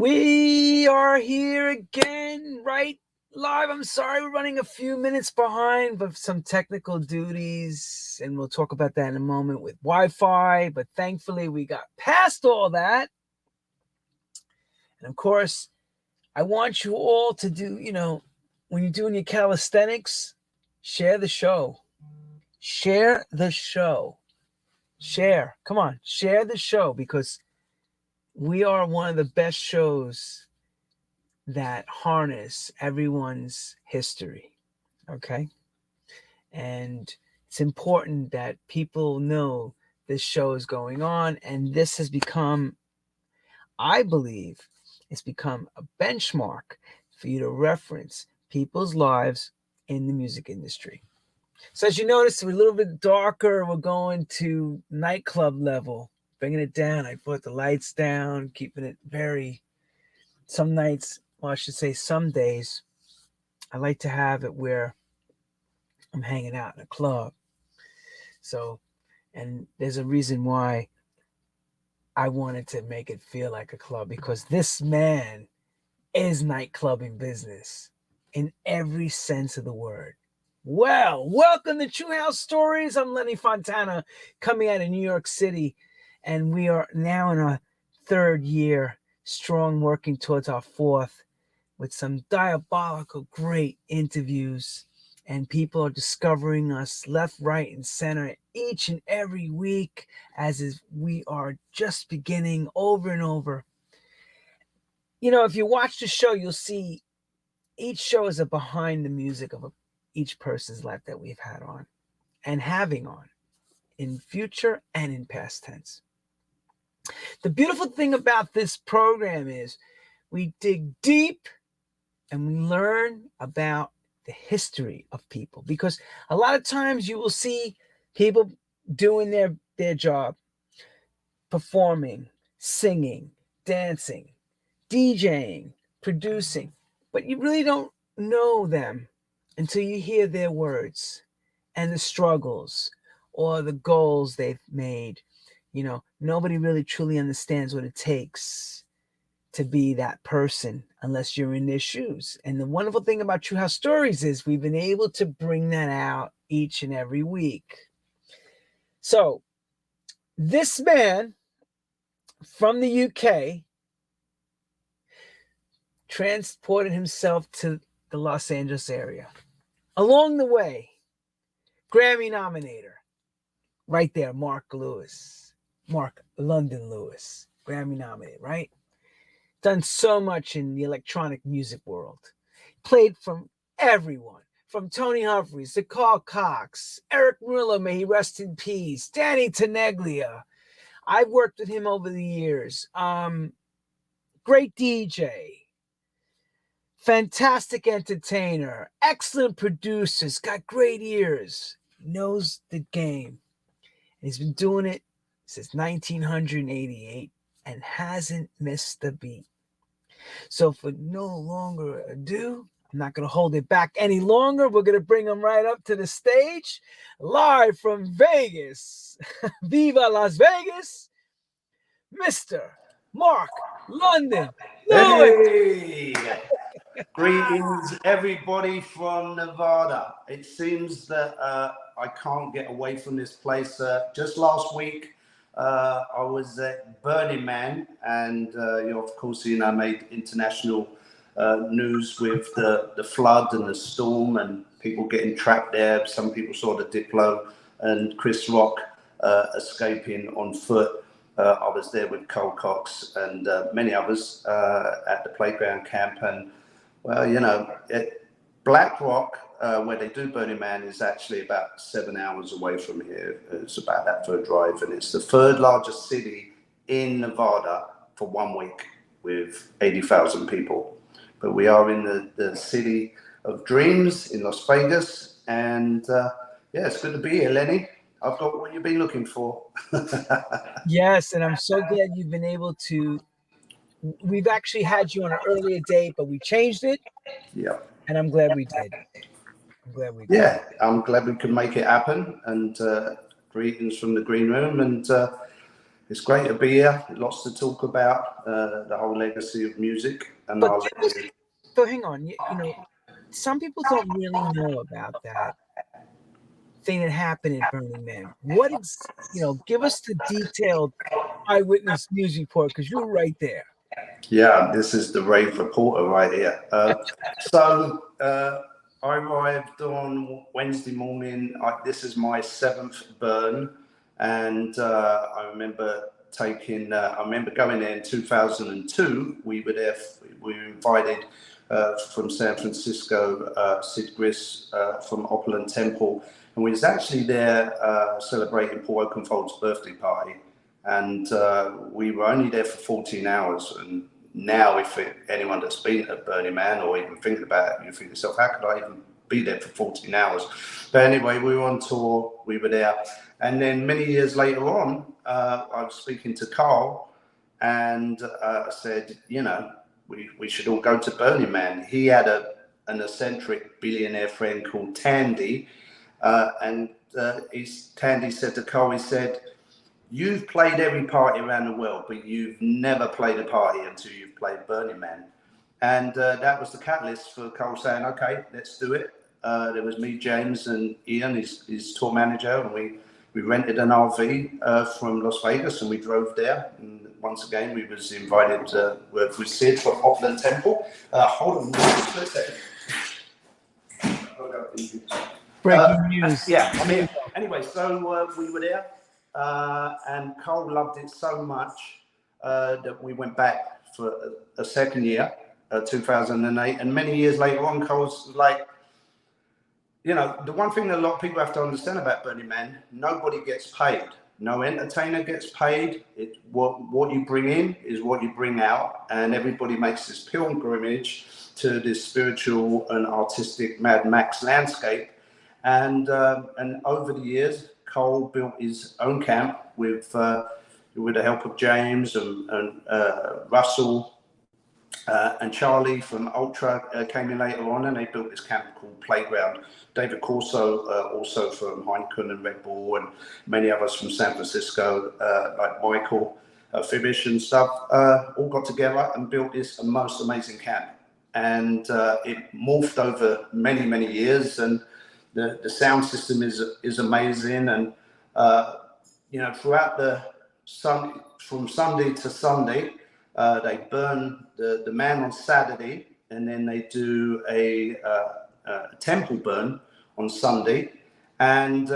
We are here again, right live. I'm sorry we're running a few minutes behind, but some technical duties, and we'll talk about that in a moment with Wi-Fi. But thankfully, we got past all that. And of course, I want you all to do, when you're doing your calisthenics, share the show. Share the show. Share. Come on, share the show because we are one of the best shows that harness everyone's history. Okay. And it's important that people know this show is going on. And this has become, I believe, it's become a benchmark for you to reference people's lives in the music industry. So as you notice, we're a little bit darker. We're going to nightclub level, bringing it down. I put the lights down, keeping it very, some nights, well, I should say some days, I like to have it where I'm hanging out in a club. So, and there's a reason why I wanted to make it feel like a club, because this man is nightclubbing business in every sense of the word. Well, welcome to True House Stories. I'm Lenny Fontana, coming out of New York City, and we are now in our third year, strong, working towards our fourth, with some diabolical, great interviews, and people are discovering us left, right, and center each and every week, we are just beginning over and over. If you watch the show, you'll see each show is a behind the music of each person's life that we've had on and having on in future and in past tense. The beautiful thing about this program is we dig deep and we learn about the history of people, because a lot of times you will see people doing their job, performing, singing, dancing, DJing, producing, but you really don't know them until you hear their words and the struggles or the goals they've made. Nobody really truly understands what it takes to be that person unless you're in their shoes. And the wonderful thing about True House Stories is we've been able to bring that out each and every week. So this man from the UK transported himself to the Los Angeles area. Along the way, Grammy nominator, right there, Mark London Lewis, Grammy nominated, right? Done so much in the electronic music world. Played from everyone, from Tony Humphries to Carl Cox, Eric Murillo, may he rest in peace, Danny Tenaglia. I've worked with him over the years. Great DJ. Fantastic entertainer, excellent producers, got great ears, knows the game. And he's been doing it since 1988 and hasn't missed a beat. So for no longer ado, I'm not going to hold it back any longer. We're going to bring him right up to the stage, live from Vegas. Viva Las Vegas, Mr. Mark London Lewis. Hey! Greetings, everybody from Nevada. It seems that I can't get away from this place. Just last week, I was at Burning Man, and of course, made international news with the flood and the storm and people getting trapped there. Some people saw the Diplo and Chris Rock escaping on foot. I was there with Cole Cox and many others at the playground camp. And well, Black Rock, where they do Burning Man, is actually about 7 hours away from here. It's about that for a drive, and it's the third largest city in Nevada for 1 week with 80,000 people. But we are in the city of dreams in Las Vegas, and it's good to be here, Lenny. I've got what you've been looking for. Yes, and I'm so glad you've been able to. We've actually had you on an earlier date, but we changed it. Yeah. And I'm glad we did. Yeah, I'm glad we could make it happen. And greetings from the green room. And It's great to be here. Lots to talk about, the whole legacy of music. And But I'll give let us, you. so hang on, you know, some people don't really know about that thing that happened at Burning Man. What is, give us the detailed eyewitness news report because you were right there. Yeah, this is the rave reporter right here. I arrived on Wednesday morning. This is my 7th burn, and I remember I remember going there in 2002. We were there. We were invited from San Francisco, Sid Gris from Opulent Temple, and we was actually there celebrating Paul Oakenfold's birthday party. And we were only there for 14 hours. And now, anyone that's been at Burning Man or even thinking about it, you think to yourself, how could I even be there for 14 hours? But anyway, we were on tour, we were there. And then many years later on, I was speaking to Carl and said, we should all go to Burning Man. He had an eccentric billionaire friend called Tandy. Tandy said to Carl, he said, you've played every party around the world, but you've never played a party until you've played Burning Man. And that was the catalyst for Cole saying, okay, let's do it. There was me, James, and Ian, his tour manager, and we rented an RV from Las Vegas, and we drove there. And once again, we was invited to work with Sid for Opulent Temple. Hold on just a second. Breaking news. Yeah, I'm here. Anyway, so we were there. And Cole loved it so much that we went back for a second year, 2008. And many years later on, Cole's like, the one thing that a lot of people have to understand about Burning Man, nobody gets paid. No entertainer gets paid. What you bring in is what you bring out. And everybody makes this pilgrimage to this spiritual and artistic Mad Max landscape. And over the years, Cole built his own camp with the help of James and Russell and Charlie from Ultra came in later on, and they built this camp called Playground. David Corso, also from Heineken and Red Bull, and many others from San Francisco, like Michael Fibish and stuff, all got together and built this most amazing camp. And it morphed over many, many years, and the sound system is amazing. And throughout from Sunday to Sunday, they burn the man on Saturday, and then they do a temple burn on Sunday. And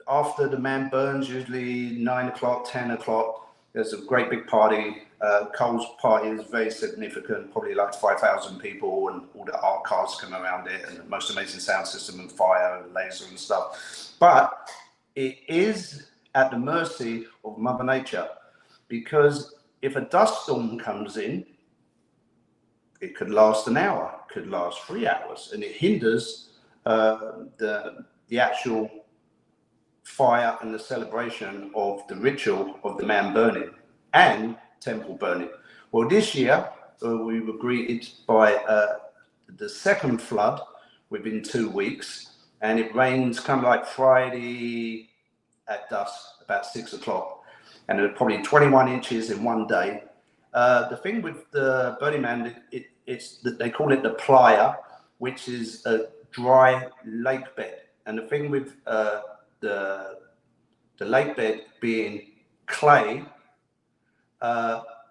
after the man burns, usually 9 o'clock, 10 o'clock, there's a great big party. Cole's party is very significant, probably like 5,000 people, and all the art cars come around it, and the most amazing sound system and fire and laser and stuff. But it is at the mercy of Mother Nature, because if a dust storm comes in, it could last an hour, could last 3 hours, and it hinders the actual fire and the celebration of the ritual of the man burning and temple burning. Well, this year we were greeted by the second flood within 2 weeks, and it rains kind of like Friday at dusk, about 6 o'clock, and there were probably 21 inches in one day. The thing with the Burning Man, it's that they call it the playa, which is a dry lake bed. And the thing with the lake bed being clay,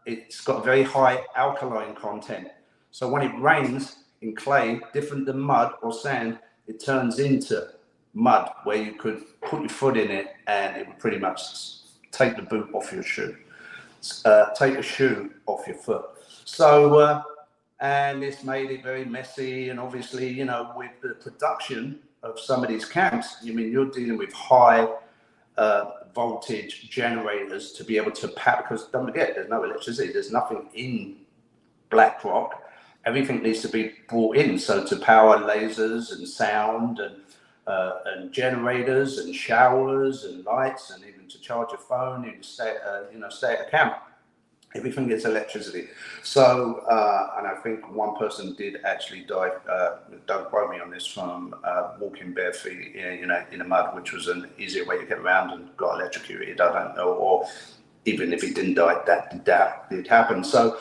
it's got a very high alkaline content. So when it rains in clay, different than mud or sand, it turns into mud, where you could put your foot in it and it would pretty much take the boot off your shoe, take a shoe off your foot. So, and this made it very messy. And obviously, with the production of some of these camps, you're dealing with high voltage generators to be able to power, because don't forget, there's no electricity, there's nothing in Black Rock. Everything needs to be brought in, so to power lasers and sound and generators and showers and lights, and even to charge your phone and stay at a camp. Everything gets electricity. So, and I think one person did actually die, don't quote me on this, from walking bare feet in the mud, which was an easier way to get around and got electrocuted. I don't know, or even if he didn't die, that did happen. So,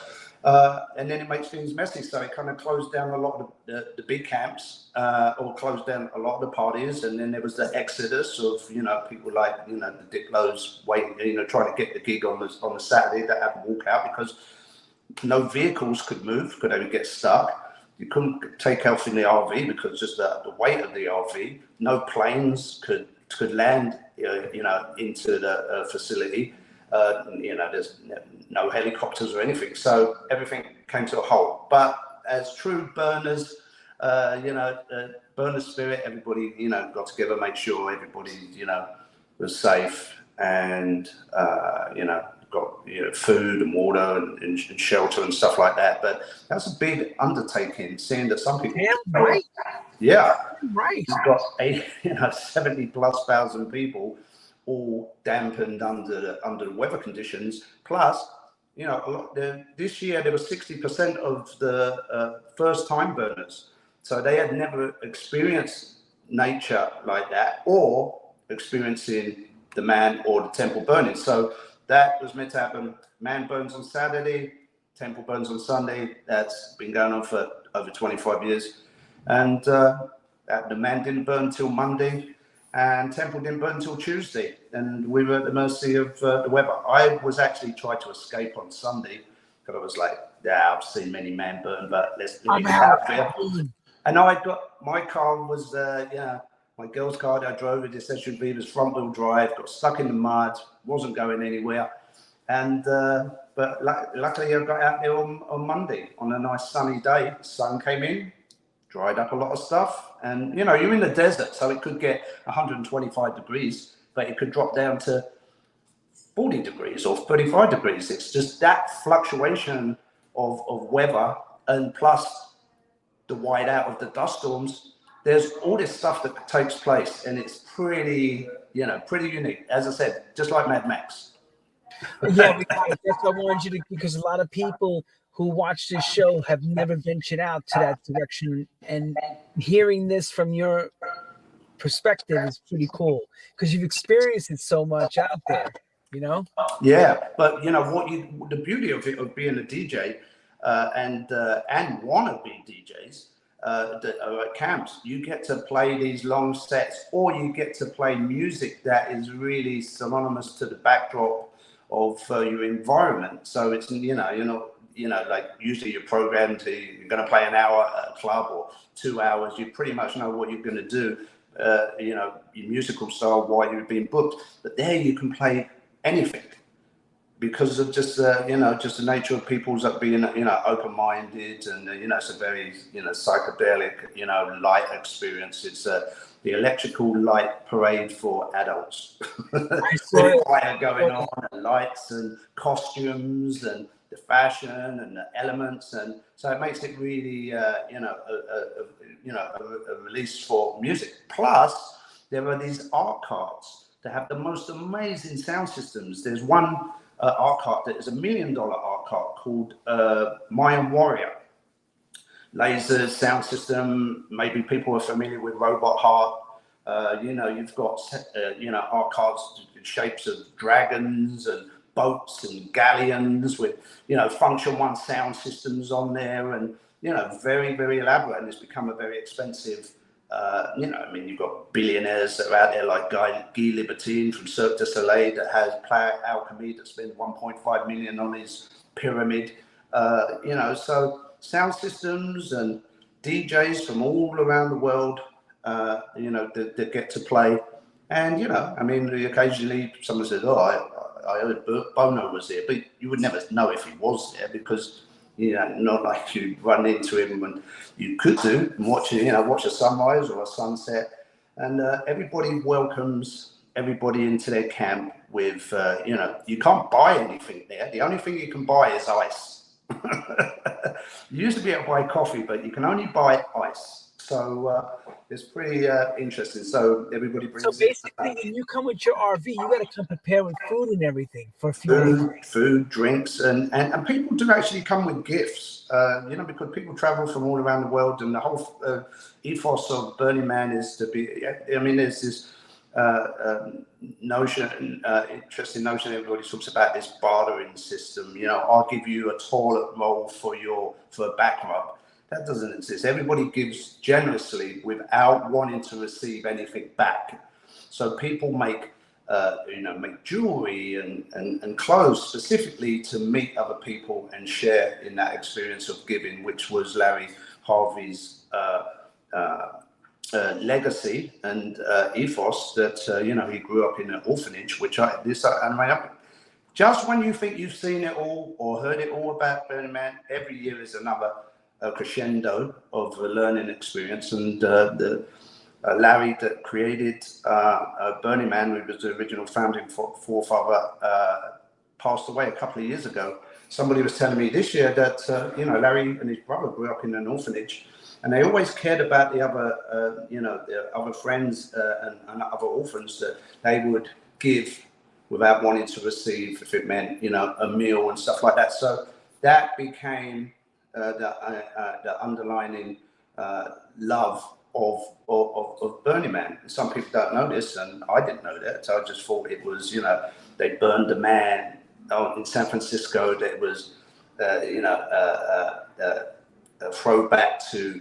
and then it makes things messy. So it kind of closed down a lot of the big camps, or closed down a lot of the parties. And then there was the exodus of, people like, the Dick Lowe's waiting, trying to get the gig on the Saturday that had to walk out because no vehicles could move, could only get stuck. You couldn't take off in the RV because just the weight of the RV. No planes could land, into the facility. There's no helicopters or anything, so everything came to a halt. But as true burners, burner spirit, everybody, got together, made sure everybody, was safe, and got food and water and shelter and stuff like that. But that's a big undertaking, seeing that some people. Damn right. Yeah. Right. You've got 70,000+ people all dampened under the weather conditions. Plus, this year there was 60% of the first-time burners, so they had never experienced nature like that or experiencing the man or the temple burning. So that was meant to happen. Man burns on Saturday, temple burns on Sunday. That's been going on for over 25 years, and the man didn't burn till Monday. And temple didn't burn until Tuesday, and we were at the mercy of the weather. I was actually trying to escape on Sunday because I was like, "Yeah, I've seen many men burn, but let's get out there." And I got my car was, my girl's car that I drove it. This SUV was front wheel drive. Got stuck in the mud, wasn't going anywhere, and but luckily I got out there on Monday on a nice sunny day. The sun came in, dried up a lot of stuff, and you're in the desert, so it could get 125 degrees, but it could drop down to 40 degrees or 35 degrees. It's just that fluctuation of weather, and plus the whiteout of the dust storms. There's all this stuff that takes place, and it's pretty unique. As I said, just like Mad Max. Yeah, that's what I wanted you to, because a lot of people who watch this show have never ventured out to that direction, and hearing this from your perspective is pretty cool because you've experienced it so much out there, Yeah, but the beauty of it, of being a DJ, and wannabe DJs that are at camps, you get to play these long sets, or you get to play music that is really synonymous to the backdrop of your environment. So it's you're not like usually you're programmed to, you're going to play an hour at a club or 2 hours. You pretty much know what you're going to do, your musical style, why you're being booked. But there you can play anything because of just just the nature of people's being open-minded, and it's a very psychedelic light experience. It's the electrical light parade for adults. Fire going on, and lights and costumes and the fashion and the elements, and so it makes it really a release for music. Plus, there are these art carts that have the most amazing sound systems. There's one art cart that is $1 million art cart called Mayan Warrior. Lasers, sound system. Maybe people are familiar with Robot Heart. You've got art carts in shapes of dragons and boats and galleons with Function One sound systems on there, and very, very elaborate, and it's become a very expensive. You've got billionaires that are out there like Guy Libertine from Cirque du Soleil that has Player Alchemy that spent 1.5 million on his pyramid. So sound systems and DJs from all around the world, that get to play. And, occasionally someone says, I heard Bono was there, but you would never know if he was there because, not like you run into him, and you could do and watch a sunrise or a sunset. And everybody welcomes everybody into their camp with, you can't buy anything there. The only thing you can buy is ice. You used to be able to buy coffee, but you can only buy ice. So it's pretty interesting. So everybody So brings in basically, when you come with your RV, you got to come prepared with food and everything for a few days. food, drinks, and people do actually come with gifts. You know, because people travel from all around the world, and the whole ethos of Burning Man is to be. I mean, there's this notion, interesting notion. Everybody talks about this bartering system. You know, I'll give you a toilet roll for a back rub. That doesn't exist. Everybody gives generously without wanting to receive anything back. So people make, make jewelry and clothes specifically to meet other people and share in that experience of giving, which was Larry Harvey's legacy and ethos. That he grew up in an orphanage, which just when you think you've seen it all or heard it all about Burning Man, every year is another crescendo of a learning experience. And Larry that created Burning Man, who was the original founding forefather, passed away a couple of years ago. Somebody was telling me this year that Larry and his brother grew up in an orphanage, and they always cared about the other their other friends and other orphans, that they would give without wanting to receive, if it meant a meal and stuff like that. So that became the underlining love of Burning Man. Some people don't know this, and I didn't know that. So I just thought it was, they burned a man in San Francisco. That was, a throwback to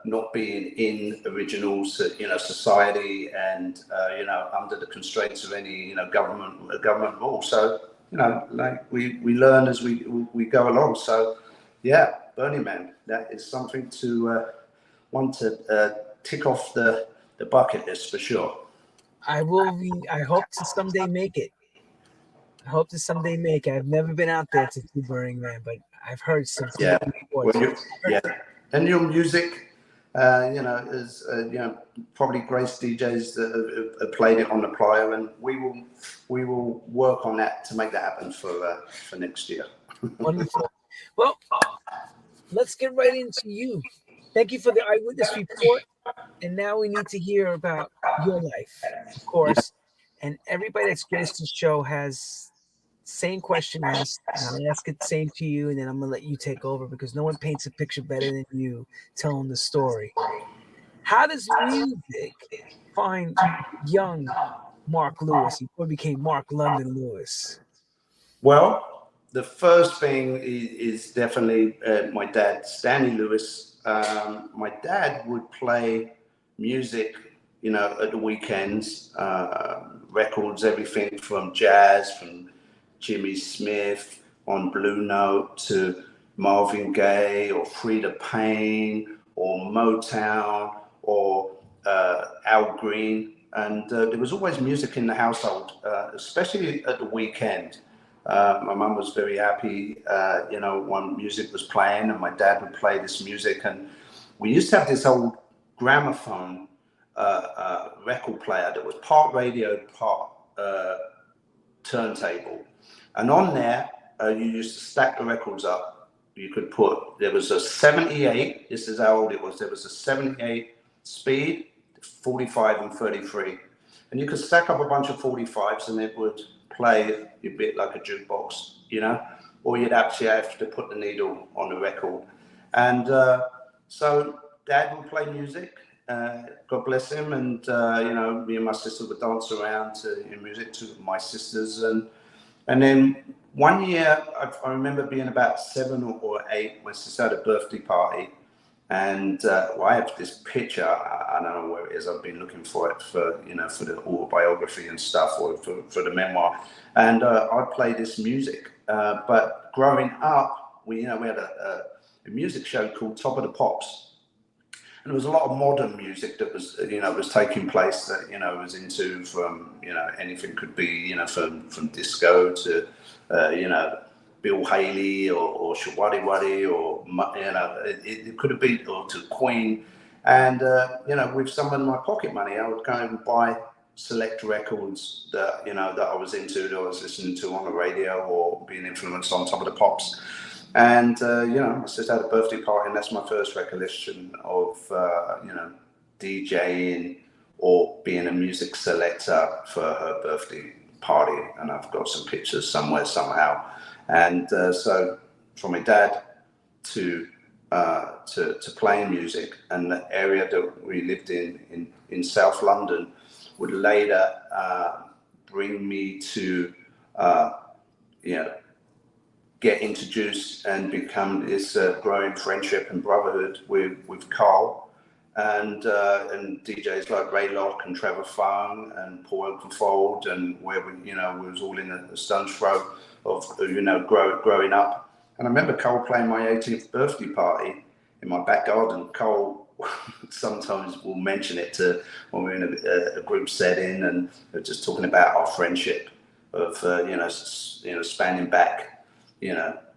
not being in original, society, and under the constraints of any government rule. So like we learn as we go along. So yeah, Burning Man. That is something to want to tick off the bucket list for sure. I hope to someday make it. I've never been out there to see Burning Man, but I've heard some Yeah. reports. And your music, is probably Grace DJs that have played it on the playa, and we will work on that to make that happen for next year. Wonderful. Well, let's get right into you. Thank you for the eyewitness report. And now we need to hear about your life, of course. And everybody that's graced the show has same question asked. And I'll ask it the same to you, and then I'm gonna let you take over, because no one paints a picture better than you telling the story. How does music find young Mark Lewis before he became Mark London Lewis? Well, the first thing is definitely my dad, Stanley Lewis. My dad would play music, at the weekends, records, everything from jazz, from Jimmy Smith on Blue Note to Marvin Gaye or Freda Payne or Motown or Al Green. And there was always music in the household, especially at the weekend. My mum was very happy, when music was playing, and my dad would play this music. And we used to have this old gramophone record player that was part radio, part turntable. And on there, you used to stack the records up. You could there was a 78, this is how old it was. There was a 78 speed, 45 and 33. And you could stack up a bunch of 45s and it would play a bit like a jukebox, or you'd actually have to put the needle on the record. And so Dad would play music, God bless him. And, me and my sister would dance around to music to my sisters. And then one year, I remember being about 7 or 8, my sister had a birthday party. And I have this picture, I don't know where it is, I've been looking for it for the autobiography and stuff, or for the memoir. And I'd play this music. But growing up, we had a music show called Top of the Pops. And there was a lot of modern music that was taking place that, was into from, anything could be, from disco to, Bill Haley or Shawadi Wadi, or it could have been, or to Queen. And with some of my pocket money, I would go and buy select records that that I was into, that I was listening to on the radio or being influenced on Top of the Pops. And, I just had a birthday party, and that's my first recollection of, DJing or being a music selector for her birthday party. And I've got some pictures somewhere, somehow. And so from my dad to playing music, and the area that we lived in South London would later bring me to, get introduced and become this growing friendship and brotherhood with Carl and DJs like Ray Locke and Trevor Fung and Paul Oakenfold, and where we was all in a stone's throw of growing up. And I remember Cole playing my 18th birthday party in my back garden. Cole sometimes will mention it to when we're in a group setting, and we're just talking about our friendship of spanning back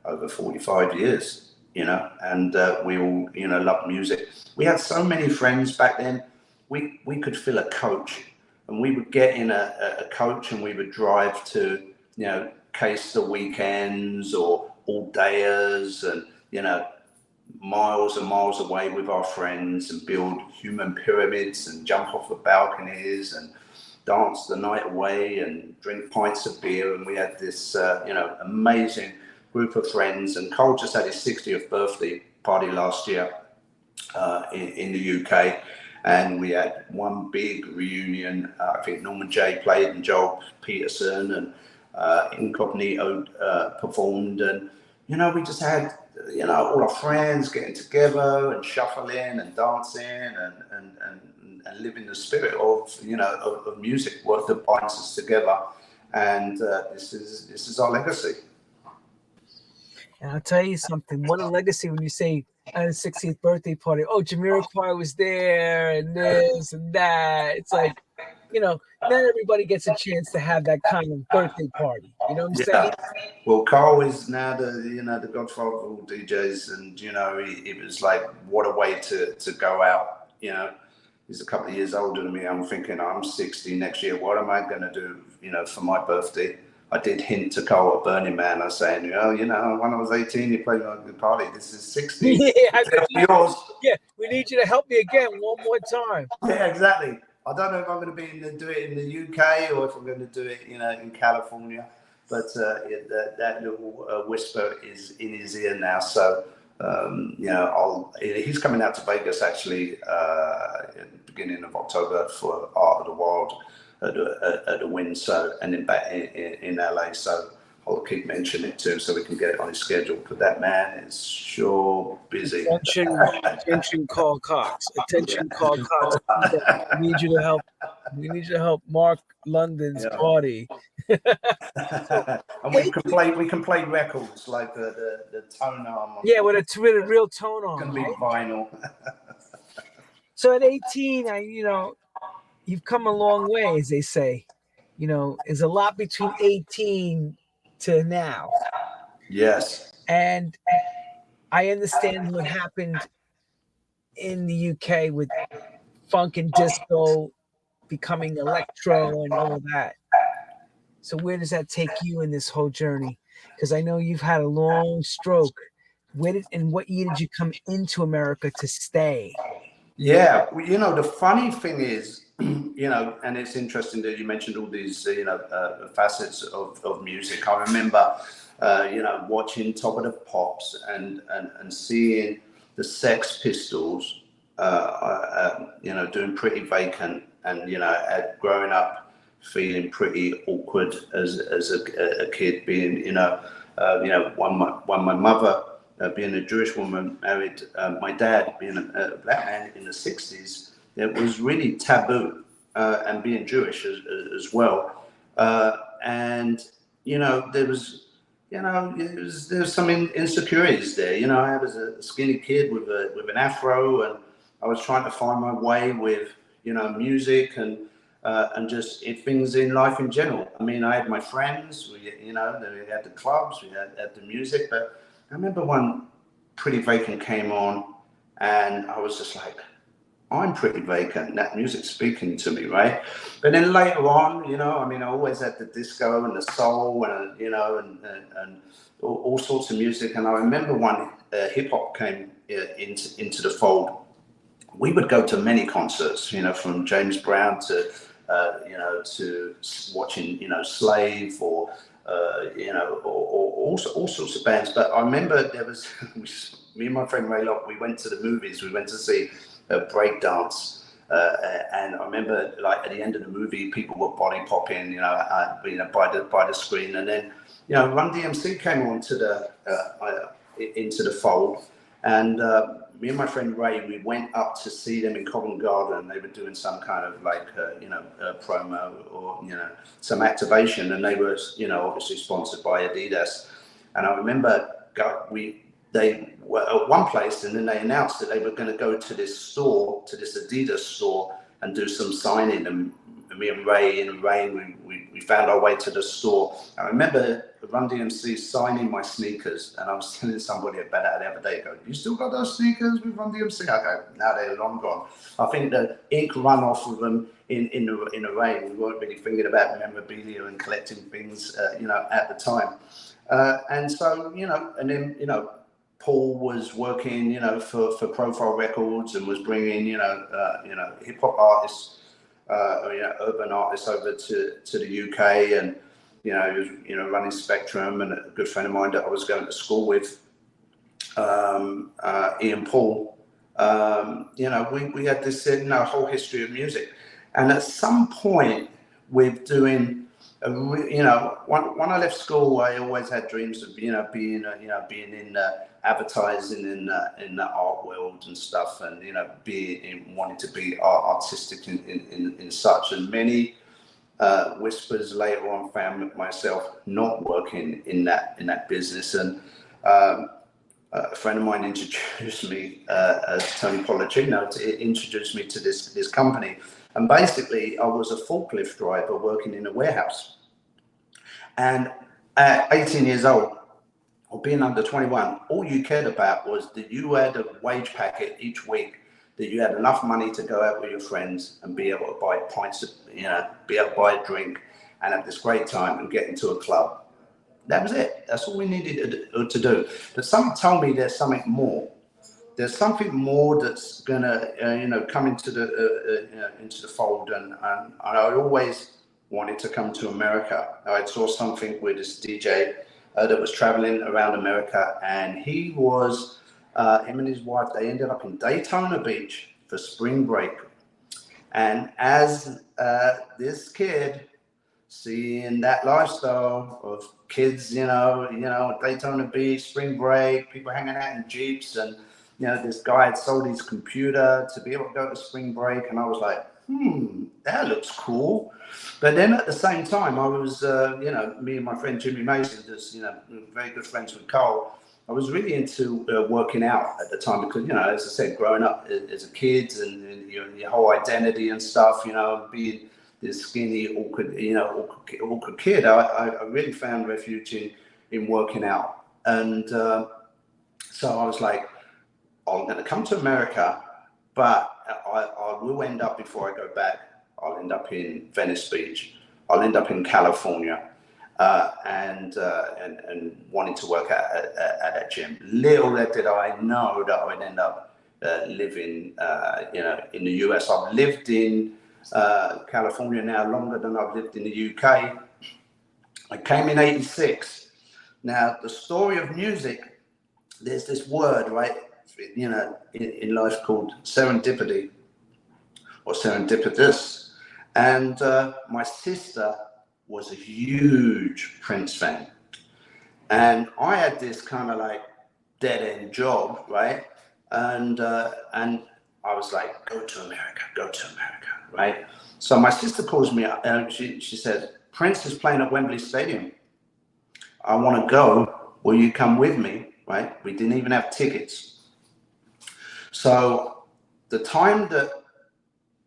over 45 years, and we all loved music. We had so many friends back then. We could fill a coach, and we would get in a coach, and we would drive to Case the weekends or all dayers, and miles and miles away with our friends, and build human pyramids and jump off the balconies and dance the night away and drink pints of beer. And we had this amazing group of friends. And Cole just had his 60th birthday party last year in the UK, and we had one big reunion. I think Norman J played, and Joel Peterson and Incognito performed, and we just had all our friends getting together and shuffling and dancing and living the spirit of music, what that binds us together. And this is our legacy. And I'll tell you something. What a legacy when you say at a 60th birthday party, oh, Jamiroquai was there, and this and that. It's like, not everybody gets a chance to have that kind of birthday party. You know what I'm saying? Well, Carl is now the godfather of all DJs, and it was like, what a way to go out. He's a couple of years older than me. I'm thinking, I'm 60 next year. What am I going to do, for my birthday? I did hint to Carl at Burning Man. I was saying, when I was 18, you played my good party. This is 60. Yours. Yeah, we need you to help me again one more time. Yeah, exactly. I don't know if I'm going to do it in the UK or if I'm going to do it, in California. But that little whisper is in his ear now. So, he's coming out to Vegas actually at the beginning of October for Art of the Wild at the Wynn, and then back in LA. So I'll keep mentioning it to him so we can get it on his schedule. But that man is sure busy. Attention, Carl Cox. Attention, Carl Cox. We need you to help. We need you to help Mark London's party. And we can play records like the tone arm. Yeah, with a real tone arm. Can be vinyl. So at 18, you've come a long way, as they say. There's a lot between 18 to now. Yes. And I understand what happened in the UK with funk and disco becoming electro and all that. So where does that take you in this whole journey? Because I know you've had a long stroke. And what year did you come into America to stay? Yeah, the funny thing is, and it's interesting that you mentioned all these, facets of music. I remember, watching Top of the Pops and seeing the Sex Pistols, doing Pretty Vacant, and growing up feeling pretty awkward as a kid, being when my mother, being a Jewish woman, married my dad, being a black man in the 60s. It was really taboo, and being Jewish as well. And there was there's some insecurities there. I was a skinny kid with an afro, and I was trying to find my way with music and just things in life in general. I mean, I had my friends. We had the clubs, we had the music. But I remember when Pretty Vacant came on, and I was just like, I'm pretty vacant. That music's speaking to me, right? But then later on, you know, I mean, I always had the disco and the soul and, you know, and all sorts of music. And I remember when hip hop came into the fold, we would go to many concerts, you know, from James Brown to, you know, to watching, you know, Slave or, you know, or all sorts of bands. But I remember there was, me and my friend Ray Locke, we went to the movies. We went to see breakdance. And I remember, like, at the end of the movie, people were body popping, you know, by the screen. And then, you know, Run DMC came onto into the fold. And me and my friend Ray, we went up to see them in Covent Garden. They were doing some kind of like, you know, promo or, you know, some activation. And they were, you know, obviously sponsored by Adidas. And I remember they were at one place, and then they announced that they were going to go to this store, to this Adidas store, and do some signing. And me and Ray, in the rain, we found our way to the store. I remember Run DMC signing my sneakers, and I was telling somebody about that the other day. Go, you still got those sneakers with Run DMC? I go, no, they're long gone. I think the ink ran off of them in the rain. We weren't really thinking about memorabilia and collecting things, you know, at the time. And so, you know, and then, you know, Paul was working, you know, for Profile Records and was bringing, you know, hip hop artists, you know, urban artists over to the UK, and you know, he was, you know, running Spectrum, and a good friend of mine that I was going to school with, Ian Paul. You know, we had this, you know, whole history of music, and at some point, with doing. You know, when I left school, I always had dreams of, you know, being in advertising in the art world and stuff, and, you know, wanting to be artistic in such. And many whispers later on found myself not working in that business. And a friend of mine introduced me, Tony Pollicino, to introduce me to this company. And basically, I was a forklift driver working in a warehouse. And at 18 years old, or being under 21, all you cared about was that you had a wage packet each week, that you had enough money to go out with your friends and be able to buy pints of, you know, be able to buy a drink and have this great time and get into a club. That was it. That's all we needed to do. But something told me there's something more. There's something more that's gonna, you know, come into the fold, and I always wanted to come to America. I saw something with this DJ that was traveling around America, and he was, him and his wife, they ended up in Daytona Beach for spring break. And as this kid, seeing that lifestyle of kids, you know, Daytona Beach, spring break, people hanging out in Jeeps, and, you know, this guy had sold his computer to be able to go to spring break. And I was like, that looks cool. But then at the same time, I was, you know, me and my friend Jimmy Mason, just, you know, very good friends with Cole. I was really into working out at the time because, you know, as I said, growing up as a kid and your whole identity and stuff, you know, being this skinny, awkward kid, I really found refuge in working out. And so I was like, I'm going to come to America, but I will end up, before I go back, I'll end up in Venice Beach. I'll end up in California, and wanting to work at a gym. Little did I know that I would end up living, you know, in the US. I've lived in California now longer than I've lived in the UK. I came in '86. Now, the story of music, there's this word, right, you know, in life called serendipity or serendipitous. And my sister was a huge Prince fan. And I had this kind of like dead end job, right? And I was like, go to America, right? So my sister calls me up and she says, Prince is playing at Wembley Stadium. I want to go. Will you come with me, right? We didn't even have tickets. So the time that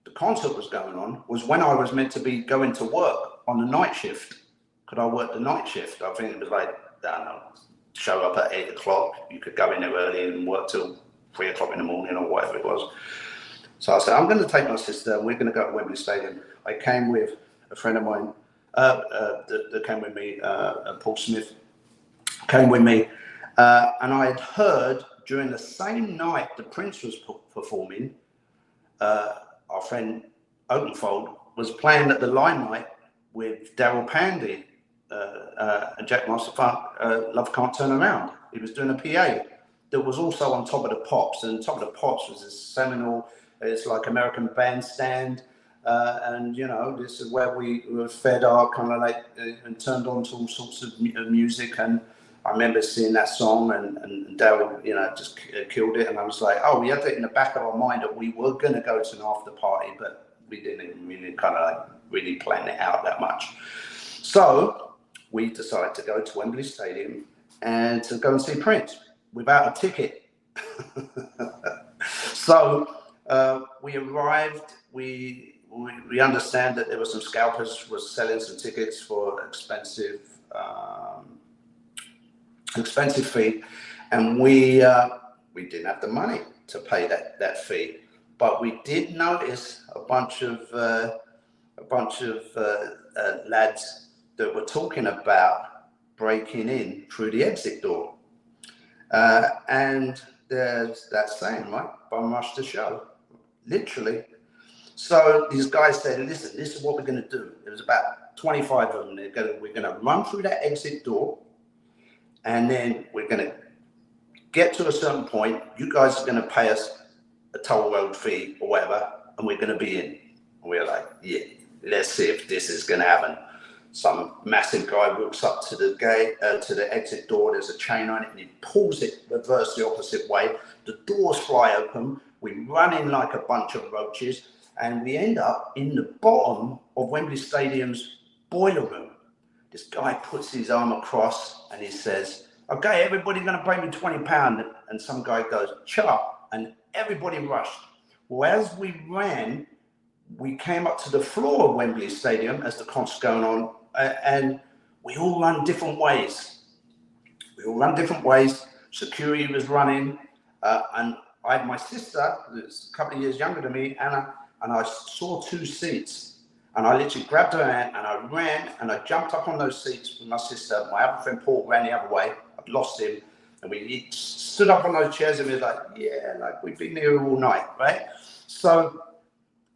the concert was going on was when I was meant to be going to work on the night shift. Could I work the night shift? I think it was like, I don't know, show up at 8 o'clock. You could go in there early and work till 3 o'clock in the morning or whatever it was. So I said, I'm going to take my sister and we're going to go to Wembley Stadium. I came with a friend of mine that came with me, Paul Smith, came with me. And I had heard during the same night the Prince was performing, our friend Oakenfold was playing at the Limelight with Daryl Pandy and Jack Master Funk, Love Can't Turn Around. He was doing a PA that was also on Top of the Pops, and Top of the Pops was this seminal, it's like American Bandstand, and you know, this is where we were fed our kind of like and turned on to all sorts of music. And I remember seeing that song, and Daryl, you know, just killed it. And I was like, oh, we had it in the back of our mind that we were going to go to an after party, but we didn't really kind of like really plan it out that much. So we decided to go to Wembley Stadium and to go and see Prince without a ticket. So we arrived. We understand that there were some scalpers was selling some tickets for expensive fee, and we didn't have the money to pay that fee, but we did notice a bunch of lads that were talking about breaking in through the exit door, and there's that saying, right? Bum rush the show, literally. So these guys said, listen, this is what we're going to do. There was about 25 of them. We're going to run through that exit door, and then we're going to get to a certain point. You guys are going to pay us a toll road fee or whatever, and we're going to be in. And we're like, yeah, let's see if this is going to happen. Some massive guy walks up to the gate, to the exit door. There's a chain on it, and he pulls it reverse the opposite way. The doors fly open. We run in like a bunch of roaches, and we end up in the bottom of Wembley Stadium's boiler room. This guy puts his arm across and he says, okay, everybody gonna pay me £20. And some guy goes, chop, and everybody rushed. Well, as we ran, we came up to the floor of Wembley Stadium as the concert's going on, and we all run different ways. Security was running, and I had my sister, who's a couple of years younger than me, Anna, and I saw two seats. And I literally grabbed her hand and I ran and I jumped up on those seats with my sister. My other friend Paul ran the other way. I'd lost him. And we stood up on those chairs and we were like, yeah, like we've been here all night, right? So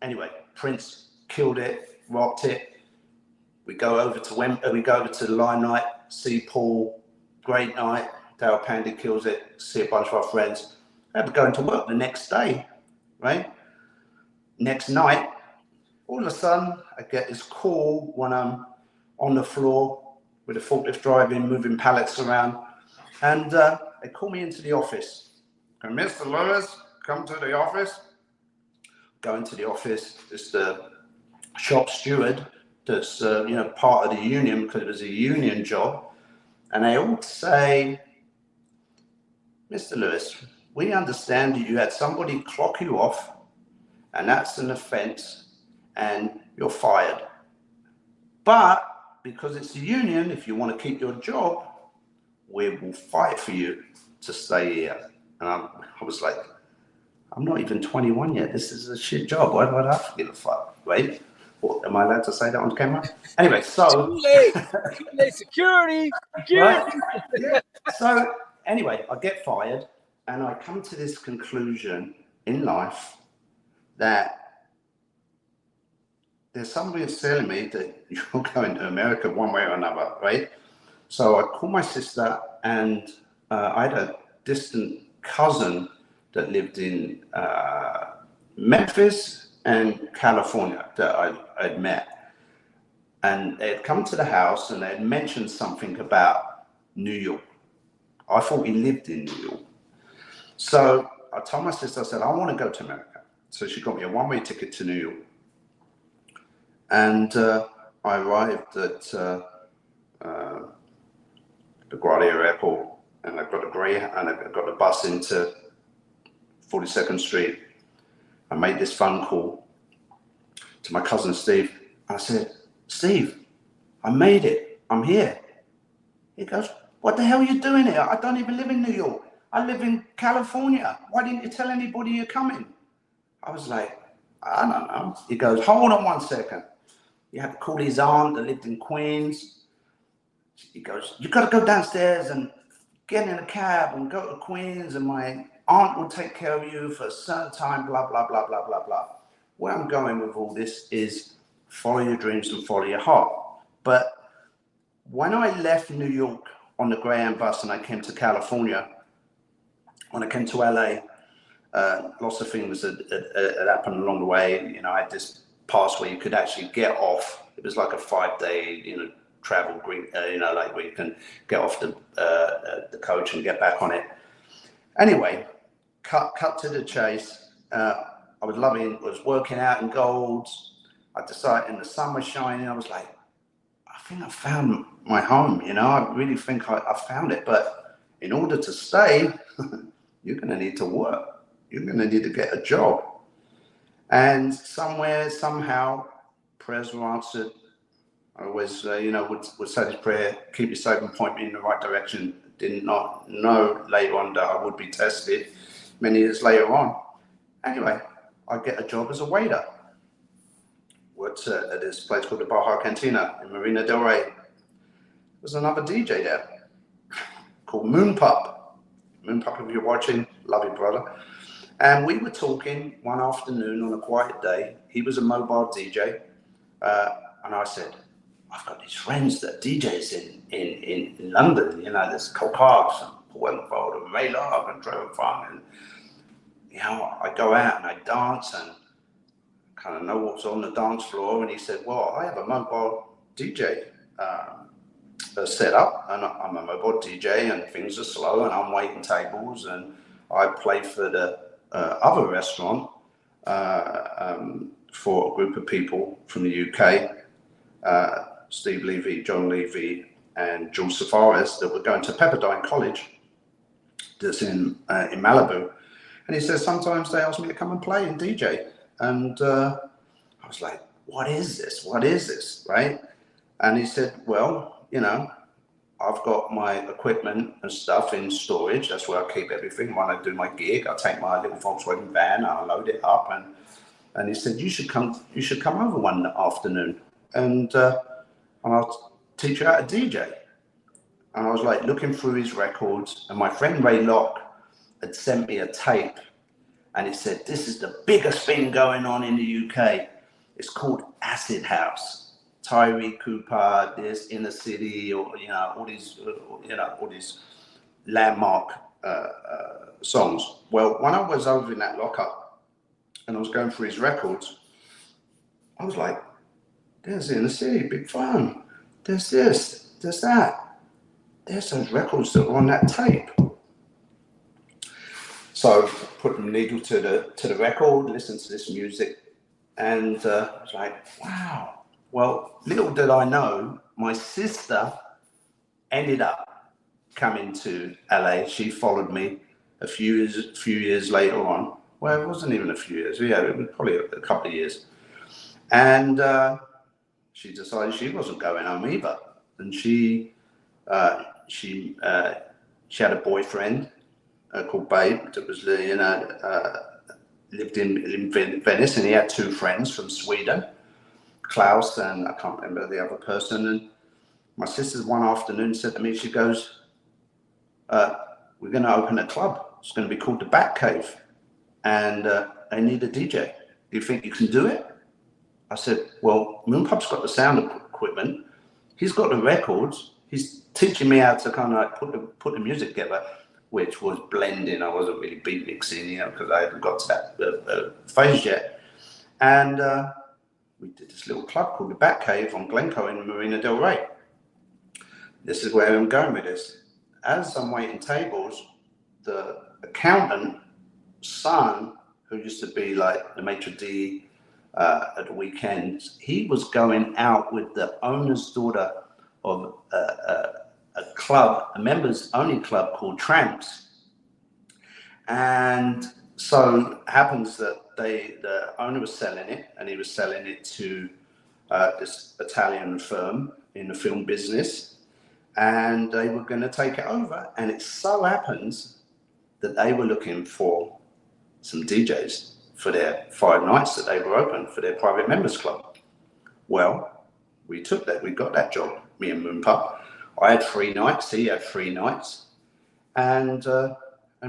anyway, Prince killed it, rocked it. We go over to the Limelight, see Paul, great night. Daryl Pandy kills it, see a bunch of our friends. I had to go into work the next day, right? Next night, all of a sudden, I get this call when I'm on the floor with a forklift driving, moving pallets around. And they call me into the office. Can Mr. Lewis come to the office? Go into the office. It's the shop steward that's part of the union, because it was a union job. And they all say, Mr. Lewis, we understand that you had somebody clock you off, and that's an offense, and you're fired. But because it's a union, if you want to keep your job, we will fight for you to stay here. And I was like, I'm not even 21 yet. This is a shit job. Why would I give a fuck? Right? What, am I allowed to say that on camera? Anyway, so too late. Security. Right? Yeah. So anyway, I get fired, and I come to this conclusion in life that there's somebody that's telling me that you're going to America one way or another, right? So I called my sister, and I had a distant cousin that lived in Memphis and California that I'd met. And they had come to the house and they had mentioned something about New York. I thought he lived in New York. So I told my sister, I said, I want to go to America. So she got me a one-way ticket to New York. And I arrived at LaGuardia Airport, and I got a bus into 42nd Street. I made this phone call to my cousin Steve. I said, Steve, I made it. I'm here. He goes, what the hell are you doing here? I don't even live in New York. I live in California. Why didn't you tell anybody you're coming? I was like, I don't know. He goes, hold on 1 second. You have to call his aunt that lived in Queens. He goes, you got to go downstairs and get in a cab and go to Queens, and my aunt will take care of you for a certain time, blah, blah, blah, blah, blah, blah. Where I'm going with all this is follow your dreams and follow your heart. But when I left New York on the Greyhound bus and I came to California, when I came to LA, lots of things had happened along the way. You know, I had this pass where you could actually get off. It was like a 5-day, you know, travel, you know, like where you can get off the coach and get back on it. Anyway, cut to the chase. I was working out in Golds. I decided, and the sun was shining. I was like, I think I found my home. You know, I really think I found it. But in order to stay, you're going to need to work. You're going to need to get a job. And somewhere, somehow, prayers were answered. I always, you know, would say this prayer, keep me safe and point me in the right direction. Did not know later on that I would be tested many years later on. Anyway, I get a job as a waiter. Worked at this place called the Baja Cantina in Marina Del Rey. There's another DJ there called Moon Pup. Moon Pup, if you're watching, love you, brother. And we were talking one afternoon on a quiet day. He was a mobile DJ. And I said, I've got these friends that DJs in London. You know, there's Cole Parks and Oakenfold and Ray Love and Trevor Funk. And, you know, I go out and I dance and kind of know what's on the dance floor. And he said, well, I have a mobile DJ set up, and I'm a mobile DJ, and things are slow, and I'm waiting tables, and I play for the other restaurant for a group of people from the UK, Steve Levy, John Levy, and Jules Safaris, that were going to Pepperdine College, that's in Malibu. And he says, sometimes they ask me to come and play and DJ. And I was like, what is this? What is this, right? And he said, well, you know, I've got my equipment and stuff in storage. That's where I keep everything. When I do my gig, I take my little Volkswagen van, I load it up, and he said, you should come over one afternoon, and I'll teach you how to DJ. And I was like looking through his records, and my friend Ray Locke had sent me a tape, and he said, this is the biggest thing going on in the UK. It's called Acid House. Tyree Cooper, this Inner City, or you know, all these landmark songs. Well, when I was over in that lockup and I was going through his records, I was like, there's Inner City, Big Fun. There's this, there's that. There's those records that were on that tape. So put the needle to the record, listen to this music, and I was like, wow. Well, little did I know, my sister ended up coming to LA. She followed me a few years later on. Well, it wasn't even a few years. Yeah, it was probably a couple of years. And she decided she wasn't going home either. And she had a boyfriend called Babe that was, lived in Venice, and he had two friends from Sweden. Klaus and I can't remember the other person. And my sister one afternoon said to me, she goes, we're going to open a club. It's going to be called the Bat Cave, and I need a DJ. Do you think you can do it? I said, well, Moonpup's got the sound equipment. He's got the records. He's teaching me how to kind of like put the music together, which was blending. I wasn't really beat mixing, you know, because I hadn't got to that phase yet. And we did this little club called the Bat Cave on Glencoe in Marina Del Rey. This is where I'm going with this. As I'm waiting tables, the accountant son, who used to be like the maitre d' at the weekends, he was going out with the owner's daughter of a club, a members only club called Tramps. And so it happens that the owner was selling it, and he was selling it to this Italian firm in the film business, and they were going to take it over. And it so happens that they were looking for some DJs for their 5 nights that they were open for their private members club. Well, we took that, we got that job, me and Moonpup. I had 3 nights, he had 3 nights, and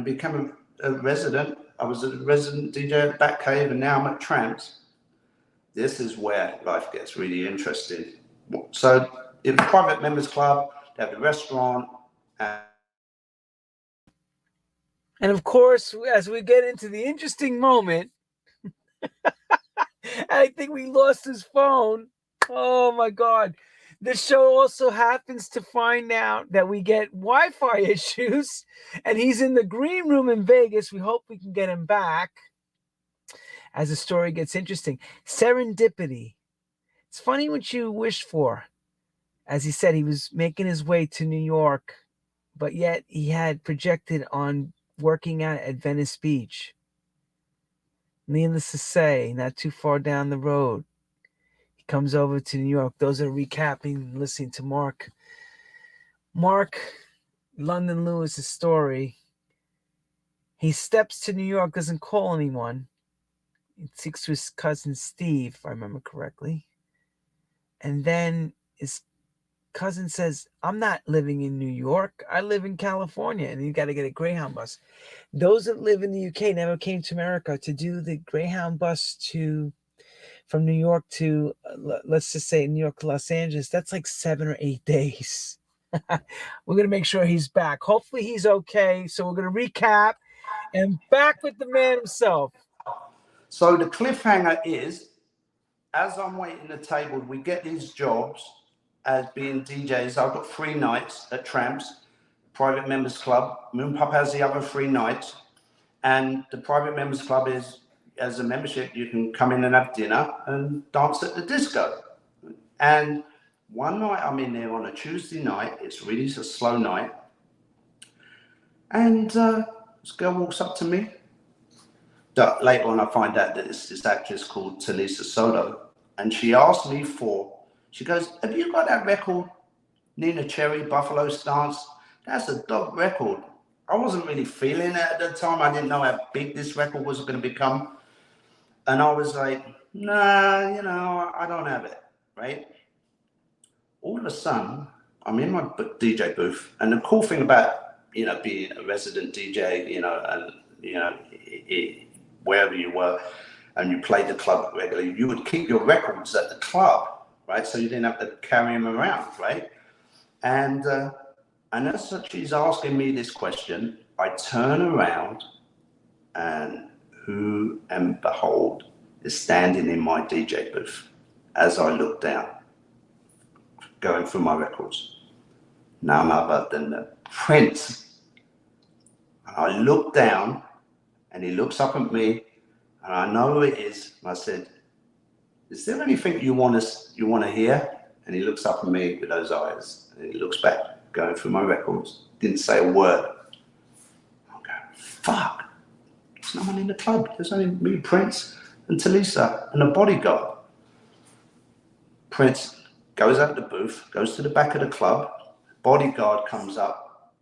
became a resident. I was a resident DJ at Batcave, and now I'm at Tramps. This is where life gets really interesting. So it was a private members club, they have the restaurant. And of course, as we get into the interesting moment, I think we lost his phone. Oh my God. The show also happens to find out that we get Wi-Fi issues, and he's in the green room in Vegas. We hope we can get him back as the story gets interesting. Serendipity. It's funny what you wish for. As he said, he was making his way to New York, but yet he had projected on working out at Venice Beach. Needless to say, not too far down the road, he comes over to New York. Those are recapping, listening to Mark London Lewis's story. He steps to New York, doesn't call anyone. He speaks to his cousin Steve, if I remember correctly. And then his cousin says, I'm not living in New York. I live in California. And you got to get a Greyhound bus. Those that live in the UK never came to America to do the Greyhound bus from New York to, let's just say, New York to Los Angeles. That's like 7 or 8 days. We're going to make sure he's back. Hopefully he's okay. So we're going to recap and back with the man himself. So the cliffhanger is, as I'm waiting the table, we get these jobs as being DJs. I've got 3 nights at Tramps, private members club. Moonpup has the other 3 nights. And the private members club is, as a membership, you can come in and have dinner and dance at the disco. And one night I'm in there on a Tuesday night. It's really a slow night. And this girl walks up to me. Later on, I find out that it's this actress called Talisa Soto. And she asked me she goes, have you got that record, Nina Cherry, Buffalo Stance? That's a dope record. I wasn't really feeling it at the time. I didn't know how big this record was going to become. And I was like, nah, I don't have it, right? All of a sudden, I'm in my DJ booth. And the cool thing about, being a resident DJ, wherever you were, and you played the club regularly, you would keep your records at the club, right? So you didn't have to carry them around, right? And as she's asking me this question, I turn around, and who and behold is standing in my DJ booth as I look down, going through my records. None other than the Prince. And I look down, and he looks up at me, and I know who it is. And I said, is there anything you want to hear? And he looks up at me with those eyes, and he looks back, going through my records. Didn't say a word. I'm going, fuck. There's no one in the club. There's only me, Prince, and Talisa, and a bodyguard. Prince goes out the booth, goes to the back of the club. Bodyguard comes up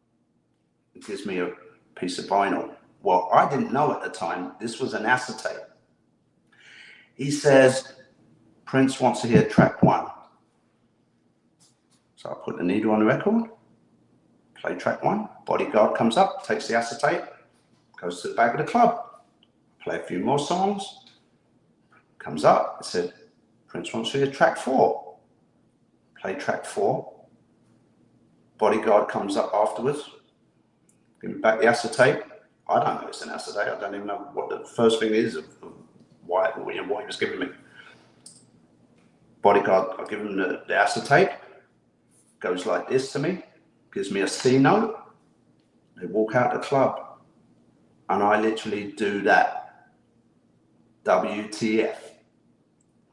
and gives me a piece of vinyl. Well, I didn't know at the time this was an acetate. He says, Prince wants to hear track 1. So I put the needle on the record, play track 1. Bodyguard comes up, takes the acetate, goes to the back of the club, play a few more songs, comes up, I said, Prince wants to hear track 4. Play track 4. Bodyguard comes up afterwards, give me back the acetate. I don't know it's an acetate. I don't even know what the first thing is of what he was giving me. Bodyguard, I give him the acetate, goes like this to me, gives me a C note. They walk out the club, and I literally do that. WTF.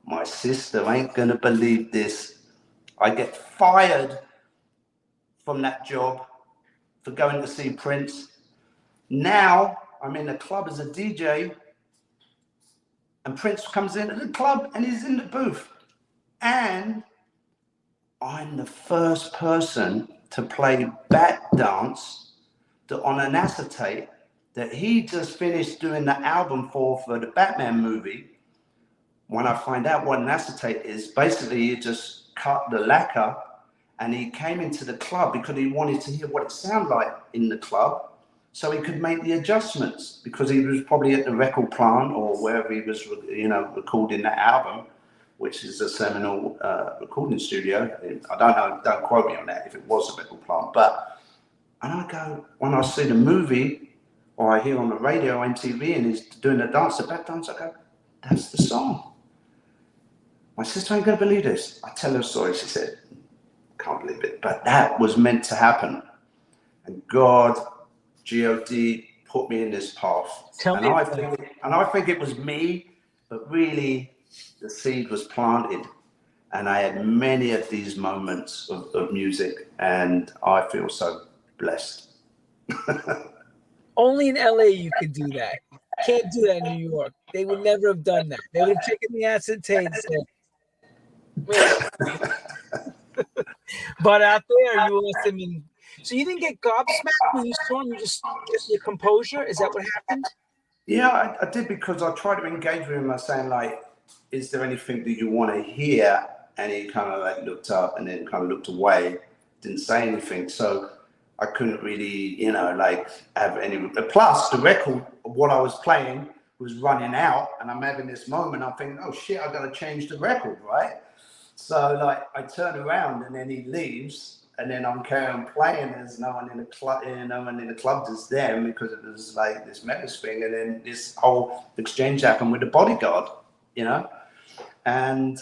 My sister ain't gonna believe this. I get fired from that job for going to see Prince. Now I'm in the club as a DJ, and Prince comes into the club and he's in the booth. And I'm the first person to play bat dance on an acetate that he just finished doing the album for the Batman movie. When I find out what an acetate is, basically he just cut the lacquer and he came into the club because he wanted to hear what it sounded like in the club so he could make the adjustments, because he was probably at the record plant or wherever he was, recording that album, which is a seminal recording studio. I don't know, don't quote me on that if it was a record plant, but, and I go, when I see the movie or I hear on the radio, MTV, and he's doing the dance, the back dance, I go, that's the song. My sister ain't gonna believe this. I tell her a story, she said, can't believe it, but that was meant to happen. And God, God put me in this path. I think it was me, but really the seed was planted. And I had many of these moments of music, and I feel so blessed. Only in LA you could do that. Can't do that in New York. They would never have done that. They would have taken the acetate and said, but out there, you asked him. So you didn't get gobsmacked when you saw him. You just get your composure. Is that what happened? Yeah, I did, because I tried to engage with him. I was saying, like, is there anything that you want to hear? And he kind of like looked up and then kind of looked away, didn't say anything. So I couldn't really, like have any. Plus, the record of what I was playing was running out, and I'm having this moment. I'm thinking, oh shit, I got to change the record, right? So like I turn around and then he leaves, and then I'm carrying playing. There's no one in the club, no one in the club, just them, because it was like this Memphis thing, and then this whole exchange happened with the bodyguard, and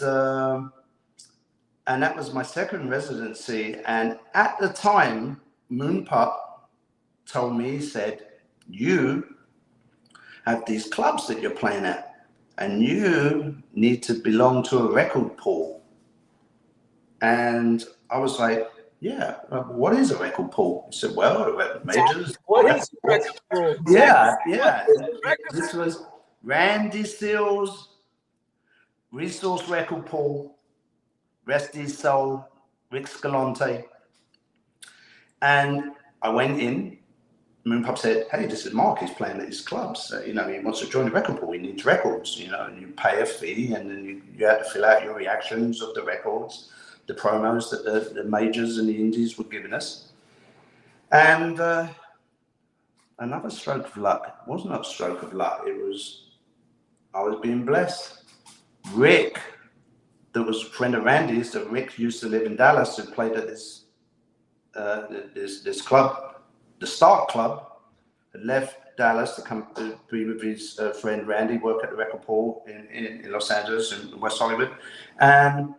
that was my second residency. And at the time, Moon Pup told me, he said, you have these clubs that you're playing at, and you need to belong to a record pool. And I was like, yeah, what is a record pool? He said, well, majors. What is a record pool? Yeah. This was Randy Seals, Resource Record Pool, Rest His Soul, Rick Scalante. And I went in. Moon Pup said, hey, this is Mark, he's playing at his clubs. He wants to join the record pool, he needs records, and you pay a fee, and then you have to fill out your reactions of the records, the promos that the majors and the indies were giving us. And another stroke of luck. It wasn't a stroke of luck, I was being blessed. Rick, that was a friend of Randy's, that Rick used to live in Dallas, and played at this club, the Start Club, had left Dallas to come to be with his friend Randy, work at the record pool in Los Angeles and West Hollywood. And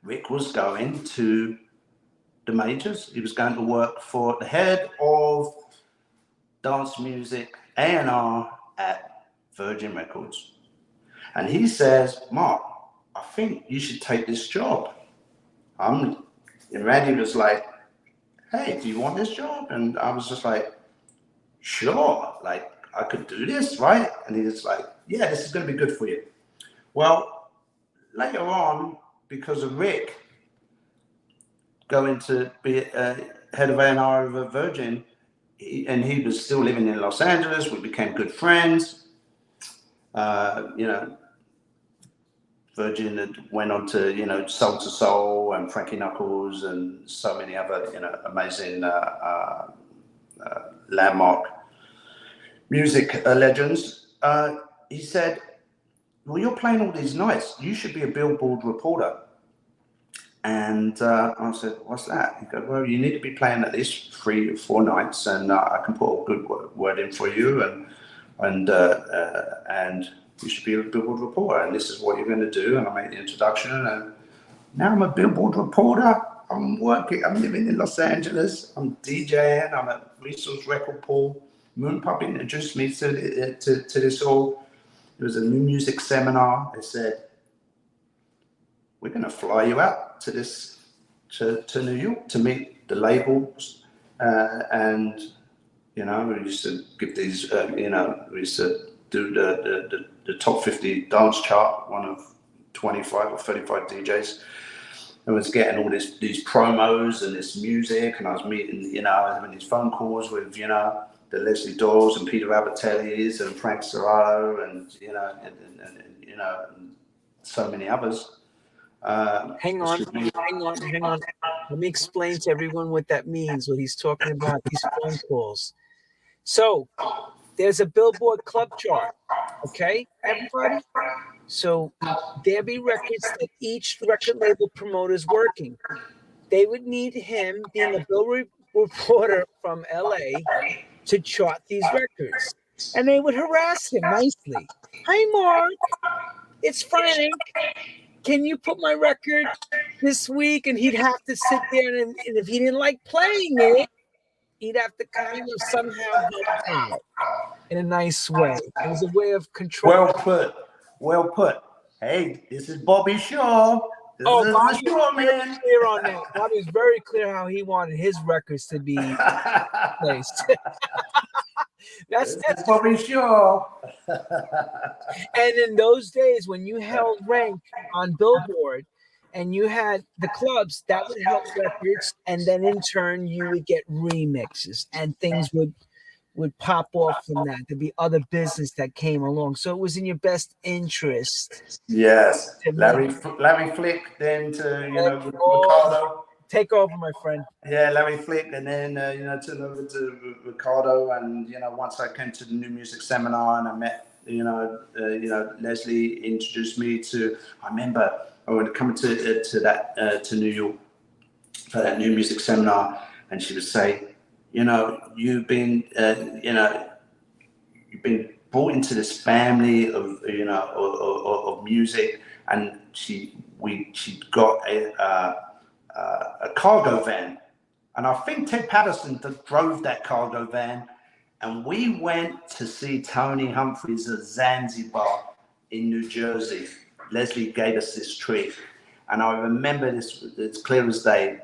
Rick was going to the majors. He was going to work for the head of dance music A&R at Virgin Records. And he says, Mark, I think you should take this job. And Randy was like, hey, do you want this job? And I was just like, sure, like I could do this, right? And he was like, yeah, this is going to be good for you. Well, later on, because of Rick going to be head of A&R of Virgin, and he was still living in Los Angeles, we became good friends. Virgin had went on to, Soul to Soul and Frankie Knuckles and so many other, amazing landmark music legends. He said, well, you're playing all these nights. You should be a Billboard reporter. And I said, what's that? He goes, well, you need to be playing at least 3 or 4 nights, and I can put a good word in for you, and you should be a Billboard reporter, and this is what you're going to do. And I made the introduction, and now I'm a Billboard reporter. I'm living in Los Angeles. I'm DJing. I'm at Resource Record Pool. Moon Pup introduced me to this all. It was a new music seminar. They said, we're going to fly you out to New York to meet the labels. And, we used to give these, we used to do the top 50 dance chart, one of 25 or 35 DJs. I was getting all these promos and this music, and I was meeting, I was having these phone calls with, the the Leslie Doyles and Peter Abatellis and Frank Serrato and and so many others. Hang on. Let me explain to everyone what that means, what he's talking about, these phone calls. So there's a Billboard club chart, okay, everybody? So there be records that each record label promoter is working. They would need him, being a Billboard reporter from LA, to chart these records. And they would harass him nicely. Hi, Mark. It's Frank. Can you put my record this week? And he'd have to sit there, and if he didn't like playing it, he'd have to kind of somehow help out in a nice way. It was a way of control. Well put. Hey, this is Bobby Shaw. Bobby was very clear on that. Bobby was very clear how he wanted his records to be placed. That's Bobby Shaw. And in those days, when you held rank on Billboard and you had the clubs, that would help records, and then in turn you would get remixes, and things would pop off from that. There'd be other business that came along, so it was in your best interest. Yes, Larry Flick, then to Ricardo. Take over, my friend. Yeah, Larry Flick, and then turn over to Ricardo, and once I came to the New Music Seminar and I met Leslie introduced me to. I remember I would come to New York for that New Music Seminar, and she would say, you've been brought into this family of of music, and she got a cargo van, and I think Ted Patterson drove that cargo van, and we went to see Tony Humphries at Zanzibar in New Jersey. Leslie gave us this treat, and I remember this, it's clear as day,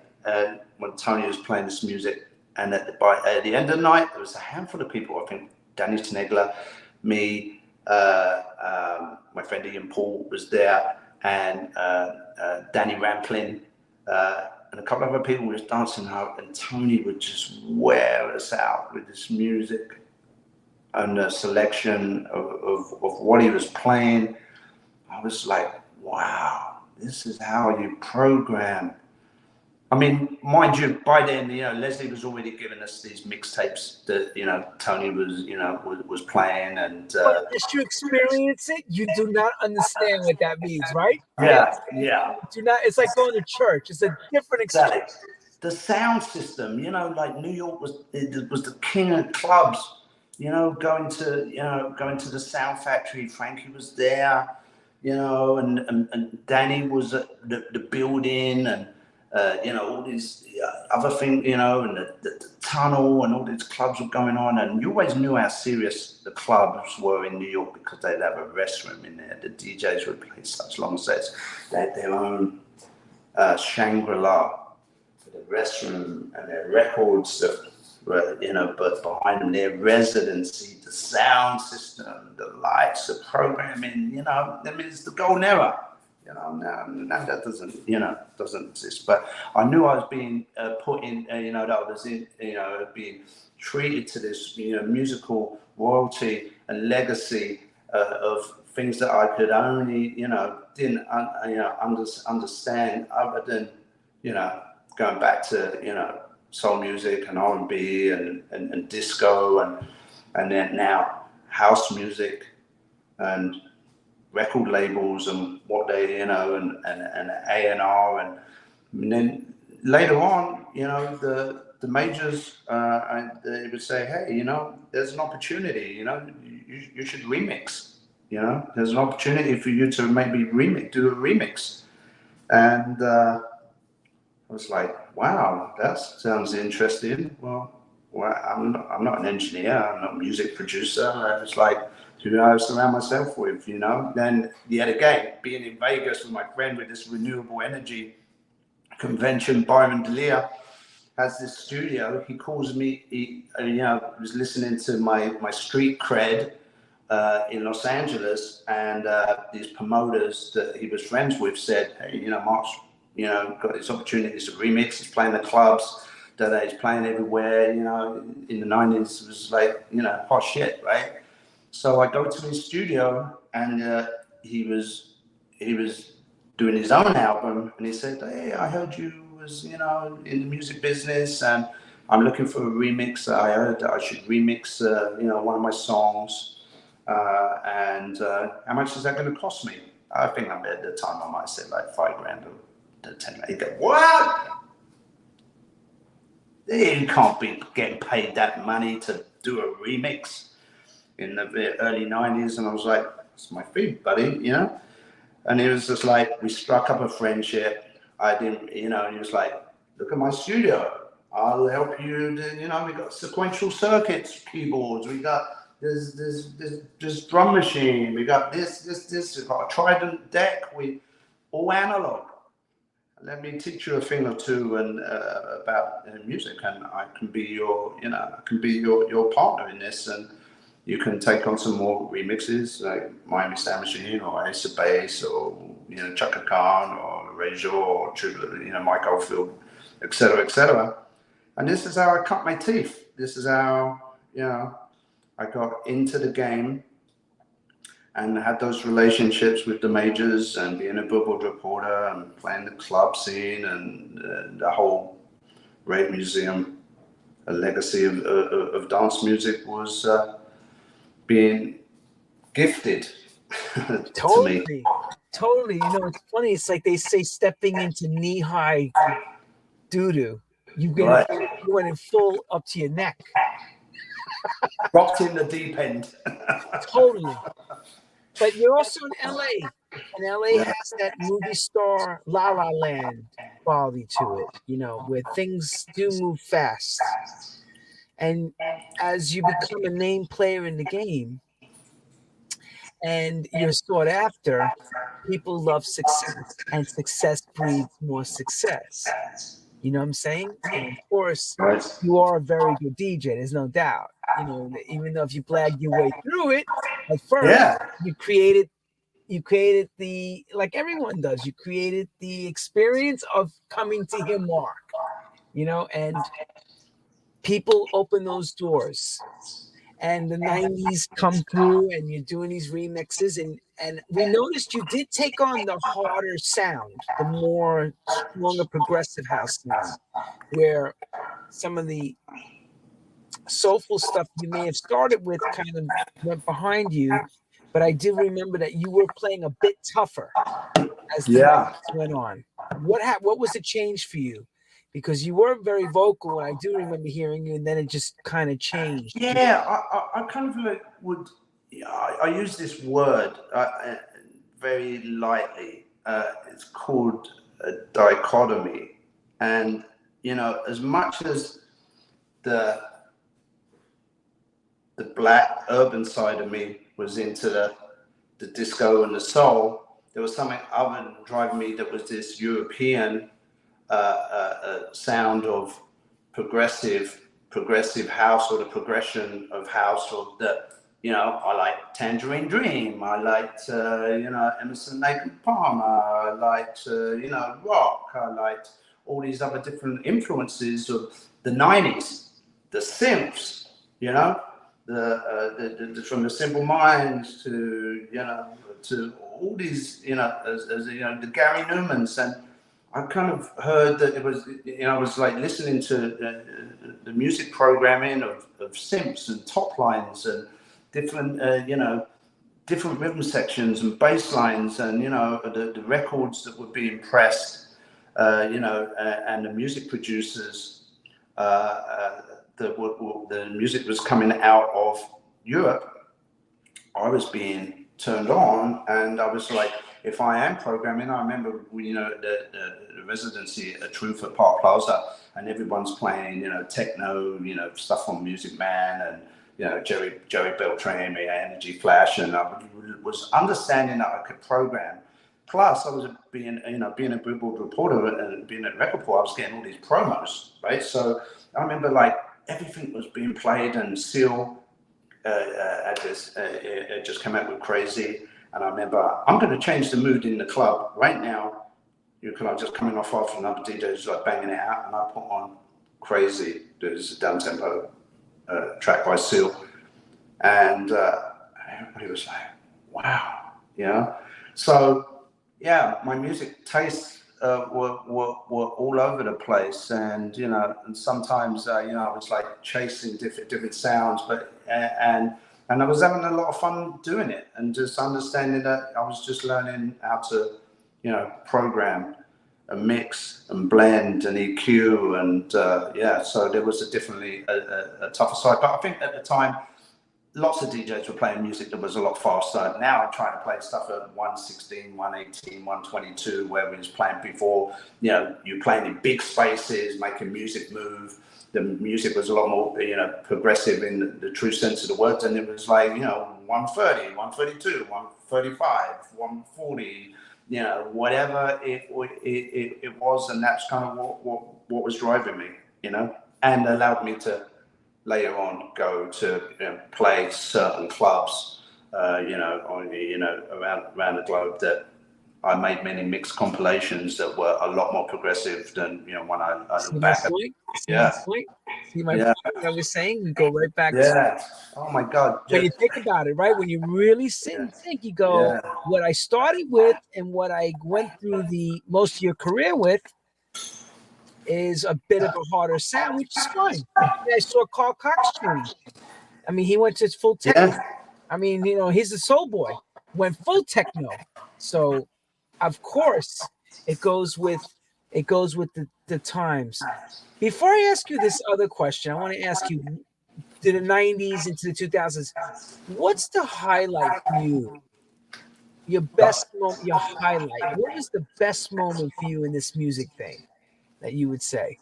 when Tony was playing this music, and at the end of the night, there was a handful of people. I think Danny Tenegla, me, my friend Ian Paul was there, and Danny Ramplin, and a couple of other people were dancing out, and Tony would just wear us out with this music and the selection of what he was playing. I was like, wow, this is how you program. I mean, mind you, by then, Leslie was already giving us these mixtapes that, Tony was playing, and unless you experience it, you do not understand what that means, right? Yeah. Do not. It's like going to church. It's a different experience. The sound system, like New York was the king of clubs. Going to the Sound Factory. Frankie was there, and Danny was at the building, and all these other things, and the tunnel, and all these clubs were going on, and you always knew how serious the clubs were in New York because they'd have a restroom in there. The DJs would play such long sets. They had their own Shangri-La for the restroom, and their records that were, but behind them, their residency, the sound system, the lights, the programming, that means the golden era. Now that doesn't exist. But I knew I was being put in, that I was in, being treated to this, musical royalty and legacy of things that I could only, didn't, understand, other than, going back to, soul music and R&B and disco and then now house music and record labels and what they, and A&R, and then later on, the majors, and they would say, hey, there's an opportunity, you should remix, there's an opportunity for you to maybe do a remix. And I was like, wow, that sounds interesting. Well, I'm not an engineer, I'm not a music producer. I was like, who I surround myself with, Then yet again, being in Vegas with my friend with this renewable energy convention, Byron Delia has this studio. He calls me, he was listening to my street cred in Los Angeles, and these promoters that he was friends with said, hey, Mark's, got these opportunities to remix, he's playing the clubs, that is playing everywhere. You know, in the 90s, it was like, you know, hot shit, right? So I go to his studio, and he was doing his own album, and he said, "Hey, I heard you was, you know, in the music business, and I'm looking for a remix. I heard that I should remix, you know, one of my songs. And how much is that going to cost me?" I think at the time I might have said like $5,000 or 10. He go, "What? You can't be getting paid that money to do a remix in the early 90s." And I was like, "It's my fee, buddy, you know?" And it was just like, we struck up a friendship. I didn't, you know, and he was like, "Look at my studio. I'll help you. You know, we got sequential circuits, keyboards. We got this drum machine. We got this. We've got a Trident deck. We all analog. Let me teach you a thing or two and about music, and I can be your, you know, I can be your partner in this, and you can take on some more remixes like Miami Sound Machine or Ace of Base or, you know, Chaka Khan or Razor or, you know, Mike Oldfield, etc., etc." And this is how I cut my teeth. This is how, you know, I got into the game and had those relationships with the majors and being a Billboard reporter and playing the club scene and the whole rave museum, a legacy of dance music was being gifted to me. Totally. You know, it's funny. It's like they say stepping into knee-high doo-doo. You Right. went in full up to your neck. Dropped in the deep end. Totally. But you're also in LA. And LA has that movie star La La Land quality to it, you know, where things do move fast. And as you become a name player in the game and you're sought after, people love success, and success breeds more success. You know what I'm saying? And of course, you are a very good DJ. There's no doubt. You know, even though if you blagged your way through it at first, you created the, like everyone does, you created the experience of coming to hear Mark. You know, and people open those doors. And the 90s come through and you're doing these remixes, and we noticed you did take on the harder sound, the more stronger progressive house sound, where some of the soulful stuff you may have started with kind of went behind you. But I do remember that you were playing a bit tougher as the nights went on. What was the change for you? Because you were very vocal, and I do remember hearing you, and then it just kind of changed. Yeah, I kind of like I use this word very lightly. It's called a dichotomy. And, you know, as much as the black urban side of me was into the disco and the soul, there was something other than driving me that was this European sound of progressive house, or the progression of house, or the, you know, I like Tangerine Dream, I liked you know, Emerson, Lake and Palmer, I liked you know, rock, I liked all these other different influences of the 90s, the synths, you know, the from the Simple Minds to, you know, to all these, you know, as you know, the Gary Newmans. And I kind of heard that it was, you know, I was like listening to the music programming of synths and top lines and different, you know, different rhythm sections and bass lines, and, you know, the records that were being pressed, you know, and the music producers, the music was coming out of Europe. I was being turned on, and I was like, if I am programming, I remember, you know, the residency at Truth at Park Plaza, and everyone's playing, you know, techno, you know, stuff from Music Man, and, you know, Jerry Beltran, Energy Flash, and I was understanding that I could program. Plus, I was being a Billboard reporter and being a record report, I was getting all these promos, right? So I remember, like, everything was being played, and Seal it just came out with Crazy. And I remember, I'm going to change the mood in the club right now. You could, I'm just coming off after another DJ who's like banging it out, and I put on Crazy. There's a down tempo track by Seal, and everybody was like, wow, you know. So yeah, my music tastes were all over the place, and you know, and sometimes you know, I was like chasing different sounds, but and I was having a lot of fun doing it, and just understanding that I was just learning how to, you know, program and mix and blend and EQ, and yeah, so there was definitely a tougher side. But I think at the time, lots of DJs were playing music that was a lot faster. Now I'm trying to play stuff at 116, 118, 122, where we was playing before. You know, you're playing in big spaces, making music move. The music was a lot more, you know, progressive in the true sense of the words, and it was like, you know, 130, 132, 135, 140. You know, whatever it was, and that's kind of what was driving me, you know, and allowed me to later on go to, you know, play certain clubs, you know, around the globe, that I made many mixed compilations that were a lot more progressive than, you know, when I look back. See my point? I was saying we go right back to. Oh my God. When you think about it, right? When you really sit and think, you go, what I started with and what I went through the most of your career with is a bit of a harder sound, which is fine. I saw Carl Cox change. I mean, he went to full techno. I mean, you know, he's a soul boy, went full techno. So, of course, it goes with the times. Before I ask you this other question, I want to ask you, to the 90s into the 2000s, what's the highlight for you? Your best moment, your highlight. What was the best moment for you in this music thing that you would say?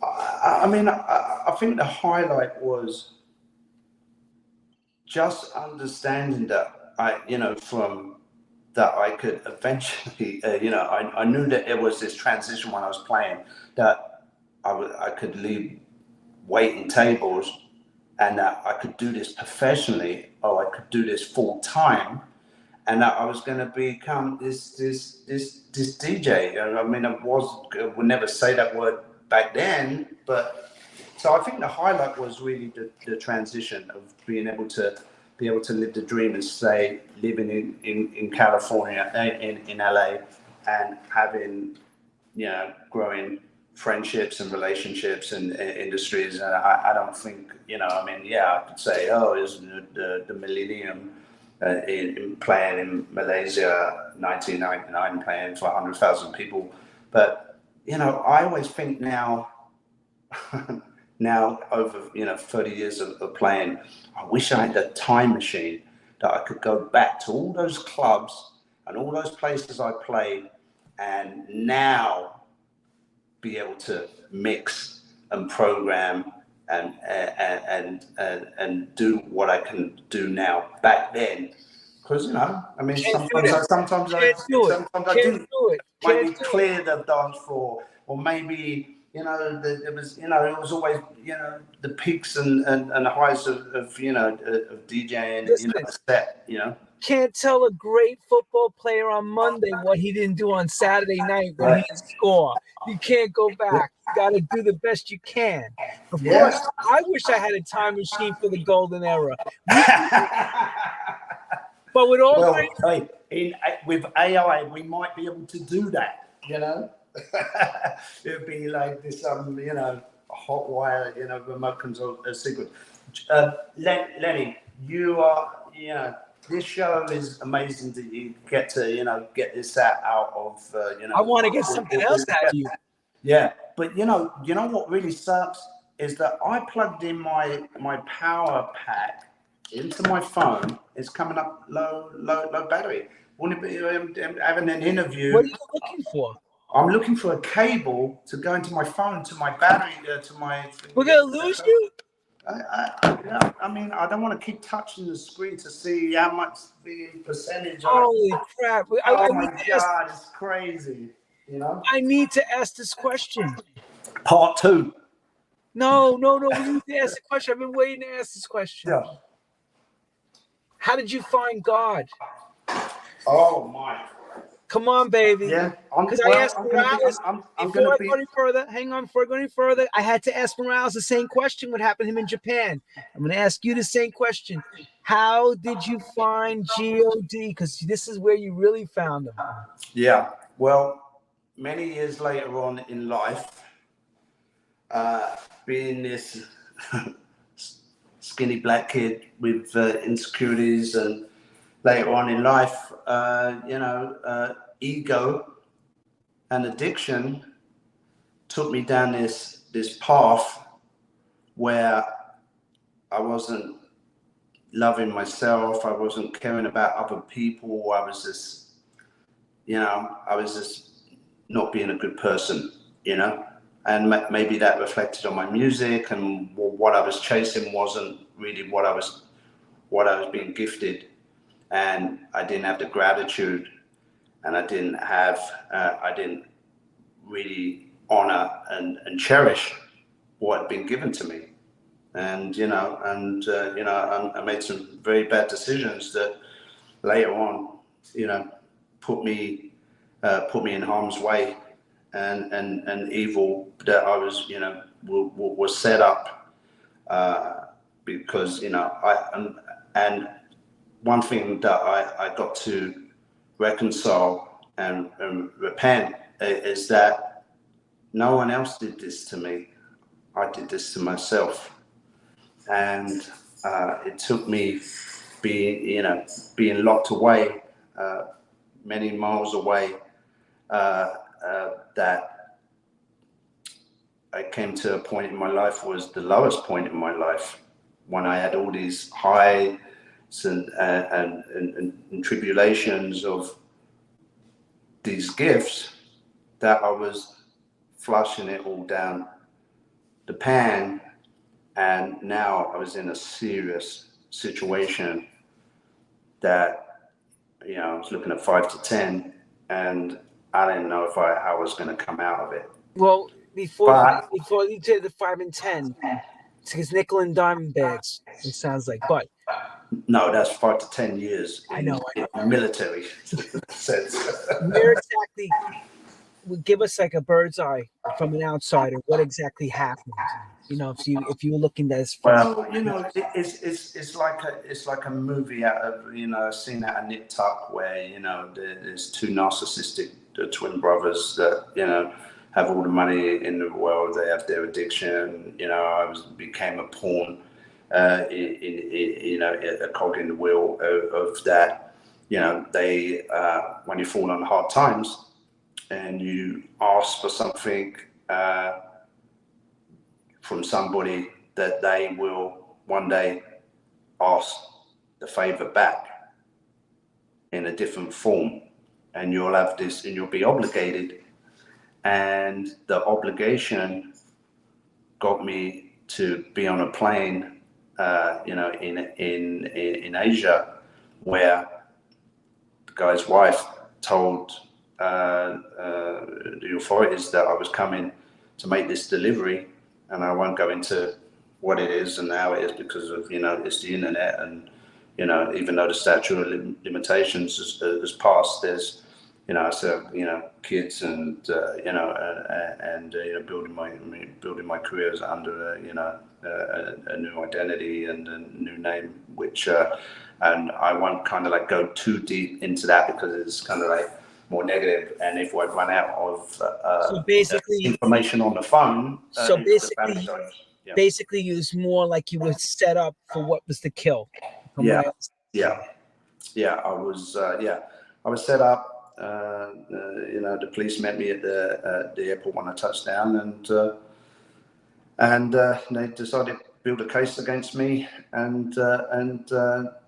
I mean, I think the highlight was just understanding that you know, from that I could eventually, you know, I knew that it was this transition when I was playing, that I could leave waiting tables, and that I could do this professionally, or I could do this full time, and that I was going to become this DJ. I mean, I would never say that word back then, but so I think the highlight was really the transition of being able to live the dream and stay living in California, in LA, and having, you know, growing friendships and relationships and industries. And I don't think, you know, I mean, yeah, I could say, oh, is the millennium in playing in Malaysia, 1999, playing for 100,000 people. But, you know, I always think now, now over, you know, 30 years of playing, I wish I had a time machine that I could go back to all those clubs and all those places I played, and now be able to mix and program and do what I can do now back then. Because, you know, I mean, sometimes I didn't. Maybe clear the dance floor, or maybe, you know, it was, you know, it was always, you know, the peaks and the highs of you know, of DJing, you know, a set, you know. Can't tell a great football player on Monday what he didn't do on Saturday night when he score. You can't go back. You got to do the best you can. Of course, I wish I had a time machine for the golden era. But with all with AI, we might be able to do that, you know. It'd be like this, you know, hot wire, you know, remote control sequence. Lenny, you are, you know, this show is amazing that you get to, you know, get this out of, you know. I want to get something else out of you. Yeah, but you know what really sucks is that I plugged in my power pack into my phone. It's coming up low battery. Wouldn't it be having an interview? What are you looking for? I'm looking for a cable to go into my phone, to my battery, to my. We're gonna lose you. I mean, I don't want to keep touching the screen to see how much the percentage. Holy crap! Oh my God, it's crazy. You know. I need to ask this question. Part 2. No. We need to ask the question. I've been waiting to ask this question. Yeah. How did you find God? Oh my. Come on, baby. Yeah. Because I asked Morales, I'm before gonna I be. go any further, hang on, before I go any further, I had to ask Morales the same question, what happened to him in Japan. I'm going to ask you the same question. How did you find G.O.D.? Because this is where you really found him. Yeah. Well, many years later on in life, being this skinny black kid with insecurities, and later on in life, ego and addiction took me down this path where I wasn't loving myself. I wasn't caring about other people. I was just not being a good person, and maybe that reflected on my music, and what I was chasing wasn't really what I was being gifted, and I didn't have the gratitude, and I didn't really honor and cherish what had been given to me. And I made some very bad decisions that later on, put me in harm's way, and evil that I was set up, because and one thing that I got to reconcile and repent is that no one else did this to me. I did this to myself, and it took me being locked away, many miles away, that I came to a point in my life was the lowest point in my life, when I had all these highs and tribulations of these gifts, that I was flushing it all down the pan. And now I was in a serious situation that, I was looking at 5 to 10, and I didn't know if I was going to come out of it. Well, before you did the 5 and 10, it's nickel and dime bags, it sounds like. But no, that's 5 to 10 years I know. in military sense. Where exactly? Give us like a bird's eye from an outsider. What exactly happened? If you were looking at this from. Well, it's like a movie out of a scene out of Nip Tuck, where there's two narcissistic twin brothers that have all the money in the world. They have their addiction. I became a pawn, a cog in the wheel of that. They when you fall on hard times and you ask for something from somebody, that they will one day ask the favor back in a different form, and you'll have this, and you'll be obligated. And the obligation got me to be on a plane, in Asia, where the guy's wife told the authorities that I was coming to make this delivery. And I won't go into what it is and how it is, because of it's the internet, and even though the statute of limitations has passed, there's kids, and building my careers under a new identity and a new name, which and I won't kind of like go too deep into that, because it's kind of like more negative, and if I run out of So basically, information on the phone, so basically, it was more like you were set up for what was to kill. I was set up. The police met me at the airport when I touched down, and they decided to build a case against me, and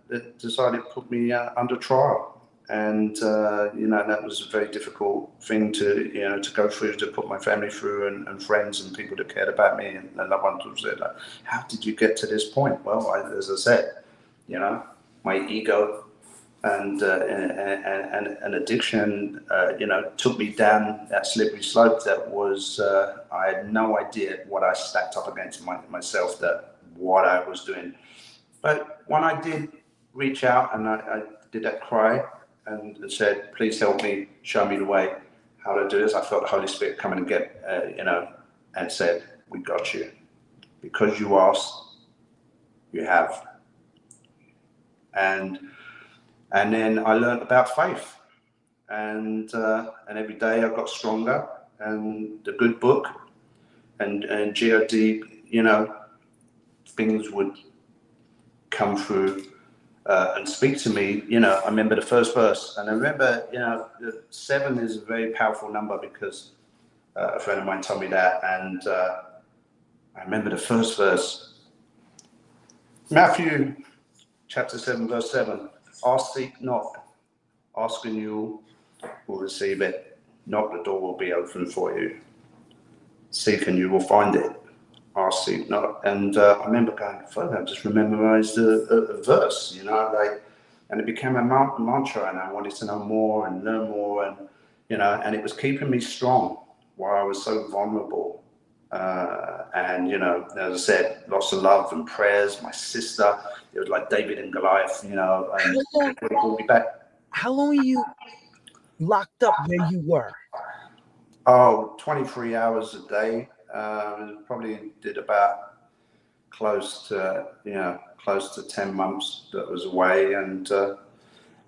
they decided to put me under trial. And that was a very difficult thing to go through, to put my family through, and friends and people that cared about me, and loved ones said, "How did you get to this point?" Well, as I said, my ego and addiction, took me down that slippery slope that was, I had no idea what I stacked up against myself, that what I was doing. But when I did reach out and I did that cry, and said, please help me, show me the way, how to do this. I felt the Holy Spirit coming and get, and said, we got you. Because you asked, you have. And then I learned about faith. And every day I got stronger. And the good book and GOD, things would come through and speak to me. I remember the first verse, and I remember, 7 is a very powerful number because a friend of mine told me that, and I remember the first verse, Matthew chapter 7, verse 7. Ask, seek, knock. Ask and you will receive it. Knock, the door will be open for you. Seek and you will find it. Ask, seek, knock. And I remember going further. I just memorized a verse, and it became a mantra, and I wanted to know more and learn more, and and it was keeping me strong while I was so vulnerable. And as I said, lots of love and prayers. My sister, it was like David and Goliath, and it brought me back. How long were you locked up where you were? 23 hours a day. Probably did about close to 10 months that was away, and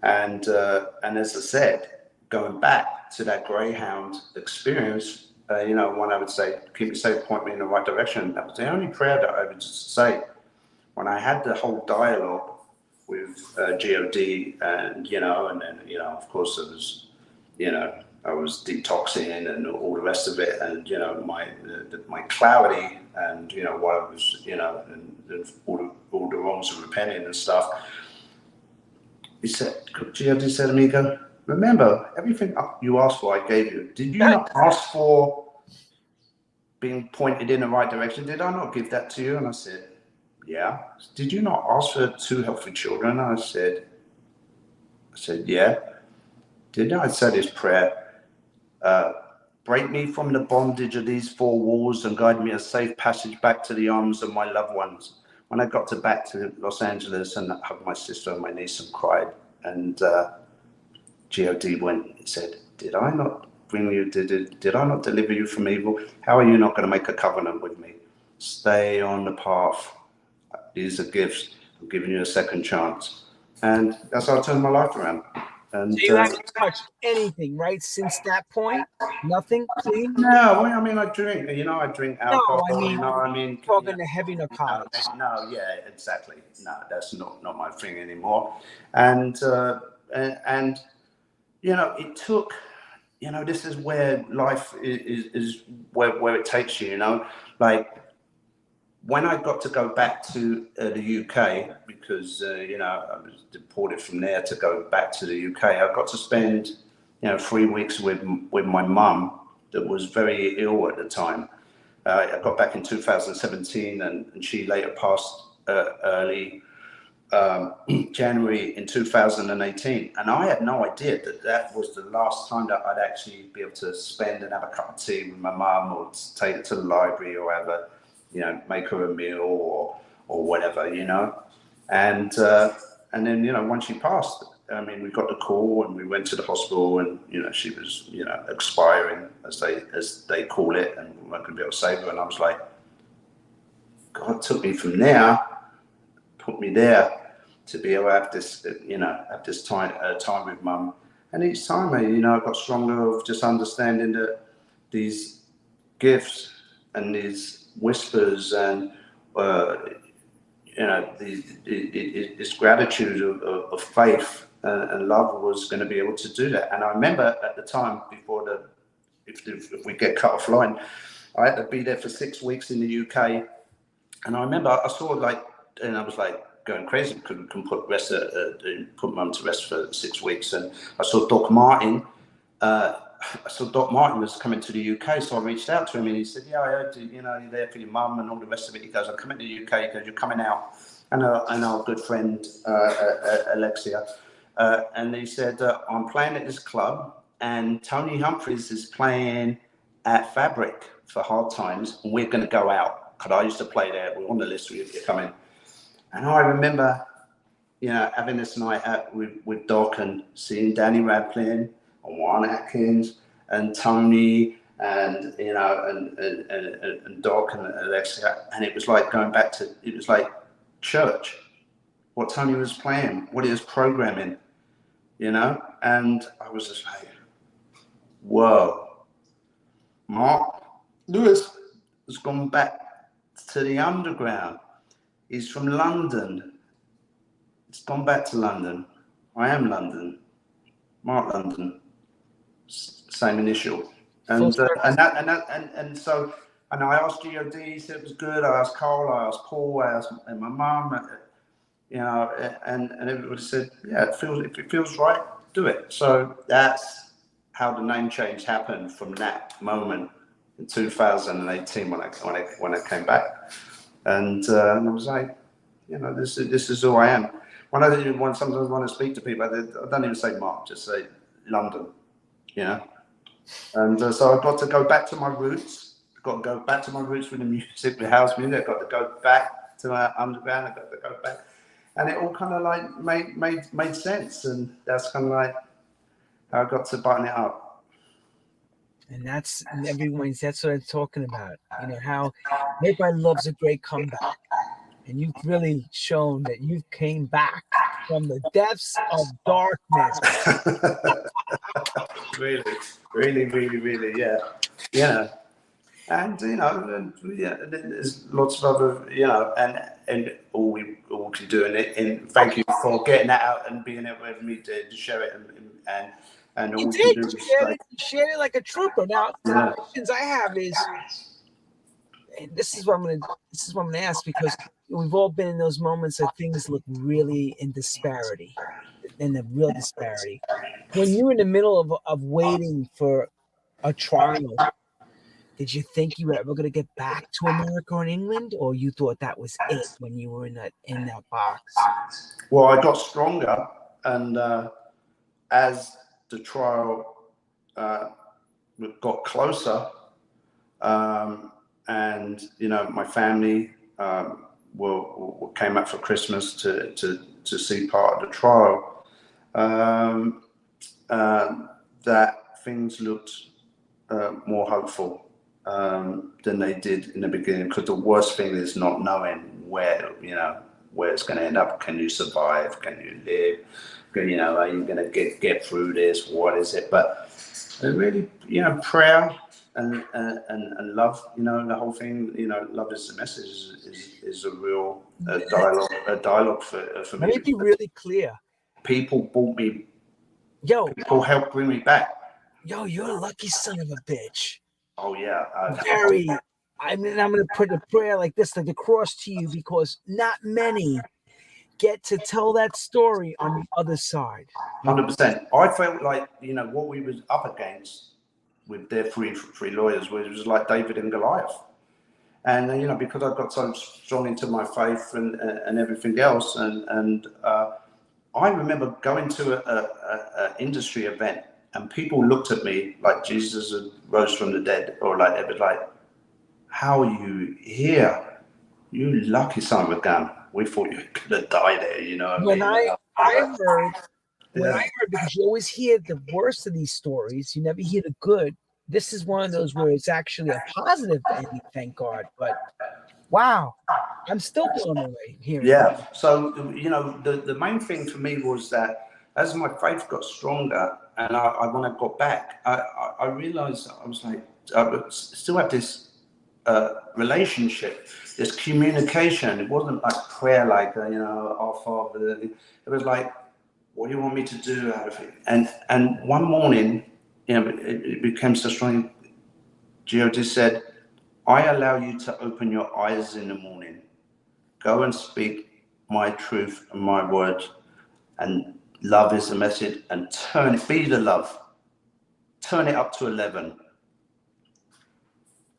as I said, going back to that Greyhound experience, one I would say, keep me safe, point me in the right direction. That was the only prayer that I would just say when I had the whole dialogue with GOD, and and then of course it was I was detoxing and all the rest of it, and my clarity, and what I was and all the wrongs of repenting and stuff. GOD said to me, "Go, remember everything you asked for, I gave you. Did you not ask for being pointed in the right direction? Did I not give that to you?" And I said, "Yeah." "Did you not ask for 2 healthy children?" I said, "Yeah." "Did I say this prayer? Break me from the bondage of these 4 walls and guide me a safe passage back to the arms of my loved ones." When I got back to Los Angeles and hugged my sister and my niece and cried, and GOD went, he said, "Did I not bring you? Did I not deliver you from evil? How are you not going to make a covenant with me? Stay on the path. These are gifts. I'm giving you a second chance." And that's how I turned my life around. And so you haven't touched anything, right? Since that point, nothing clean? No, I mean, I drink. I drink alcohol. No, I mean, talking to heavy narcotics. No, yeah, exactly. No, that's not my thing anymore. And it took. This is where life is where it takes you. Like when I got to go back to the UK, because I was deported from there to go back to the UK, I got to spend 3 weeks with my mum that was very ill at the time. I got back in 2017, and she later passed early January in 2018, and I had no idea that was the last time that I'd actually be able to spend and have a cup of tea with my mum, or take her to the library, or whatever, make her a meal or whatever, and then once she passed, I mean, we got the call and we went to the hospital, and she was expiring, as they call it, and we weren't going to be able to save her. And I was like, God took me from there, put me there to be able to have this time with mum. And each time I got stronger of just understanding that these gifts and these whispers and this gratitude of faith and love was going to be able to do that. And I remember at the time, before if we get cut offline, I had to be there for 6 weeks in the UK. And I remember I saw and I was going crazy because we couldn't put mum to rest for 6 weeks. And I saw Doc Martin. Doc Martin was coming to the UK, so I reached out to him, and he said, "Yeah, I heard you're there for your mum and all the rest of it." He goes, "I'm coming to the UK." He goes, "You're coming out." And our good friend Alexia, and he said, "I'm playing at this club, and Tony Humphries is playing at Fabric for Hard Times, and we're going to go out because I used to play there. We're on the list. We're coming." And I remember, you know, having this night out with Doc and seeing Danny Radcliffe and Juan Atkins and Tony and, you know, and Doc and Alexia. And it was like going back to, it was like church, what Tony was playing, what he was programming, you know? And I was just like, whoa. Mark Lewis has gone back to the underground. He's from London. It's gone back to London. I am London. Mark London. Same initial. And so I asked GOD, he said it was good. I asked Carl, I asked Paul, I asked my mum, you know, and everybody said, yeah, if it feels right, do it. So that's how the name change happened from that moment in 2018 when I came back. And I was like, you know, this is who I am. When I sometimes want to speak to people, I don't even say Mark, just say London, you know. And so I've got to go back to my roots. I've got to go back to my roots with the music, with house music. I've got to go back to my underground. I've got to go back, and it all kind of like made sense. And that's kind of like how I got to button it up. And that's what I'm talking about. You know how everybody loves a great comeback, and you've really shown that you came back from the depths of darkness. really, yeah. And you know, there's lots of other, you know, and all we can do, and thank you for getting that out and being able with me to share it, and all you we can do is share it like a trooper. Now, the questions I have is, and this is what I'm gonna ask, because we've all been in those moments that things look really in the real disparity. When you're in the middle of waiting for a trial, did you think you were ever going to get back to America or England, or you thought that was it when you were in that box? Well, I got stronger, and as the trial got closer, and you know, my family came up for Christmas to see part of the trial. That things looked more hopeful than they did in the beginning, because the worst thing is not knowing where it's going to end up. Can you survive? Can you live? You know, are you going to get through this? What is it? But really, you know, prayer and love. You know, the whole thing. You know, love is the message. Is a real dialogue for me. Let me be really clear. People brought me. People helped bring me back. Yo, you're a lucky son of a bitch. Oh yeah. I mean, I'm going to put a prayer like this, like across to you, because not many get to tell that story on the other side. 100%. I felt like, you know, what we was up against with their three lawyers was like David and Goliath. And you know, because I got so strong into my faith and everything else, and I remember going to a industry event, and people looked at me like Jesus had rose from the dead, or like it was like, how are you here? You lucky son of a gun. We thought you could have died there, you know. When I heard, because you always hear the worst of these stories, you never hear the good. This is one of those where it's actually a positive ending, thank God. But wow, I'm still blown away here. Yeah. So, you know, the main thing for me was that as my faith got stronger, and when I got back, I realized I was like, I still have this relationship, this communication. It wasn't like prayer, like, you know, our Father. It was like, what do you want me to do out of it? And one morning, you know, it became so strong. Gio just said, I allow you to open your eyes in the morning. Go and speak my truth and my word. And love is the message. And be the love. Turn it up to 11.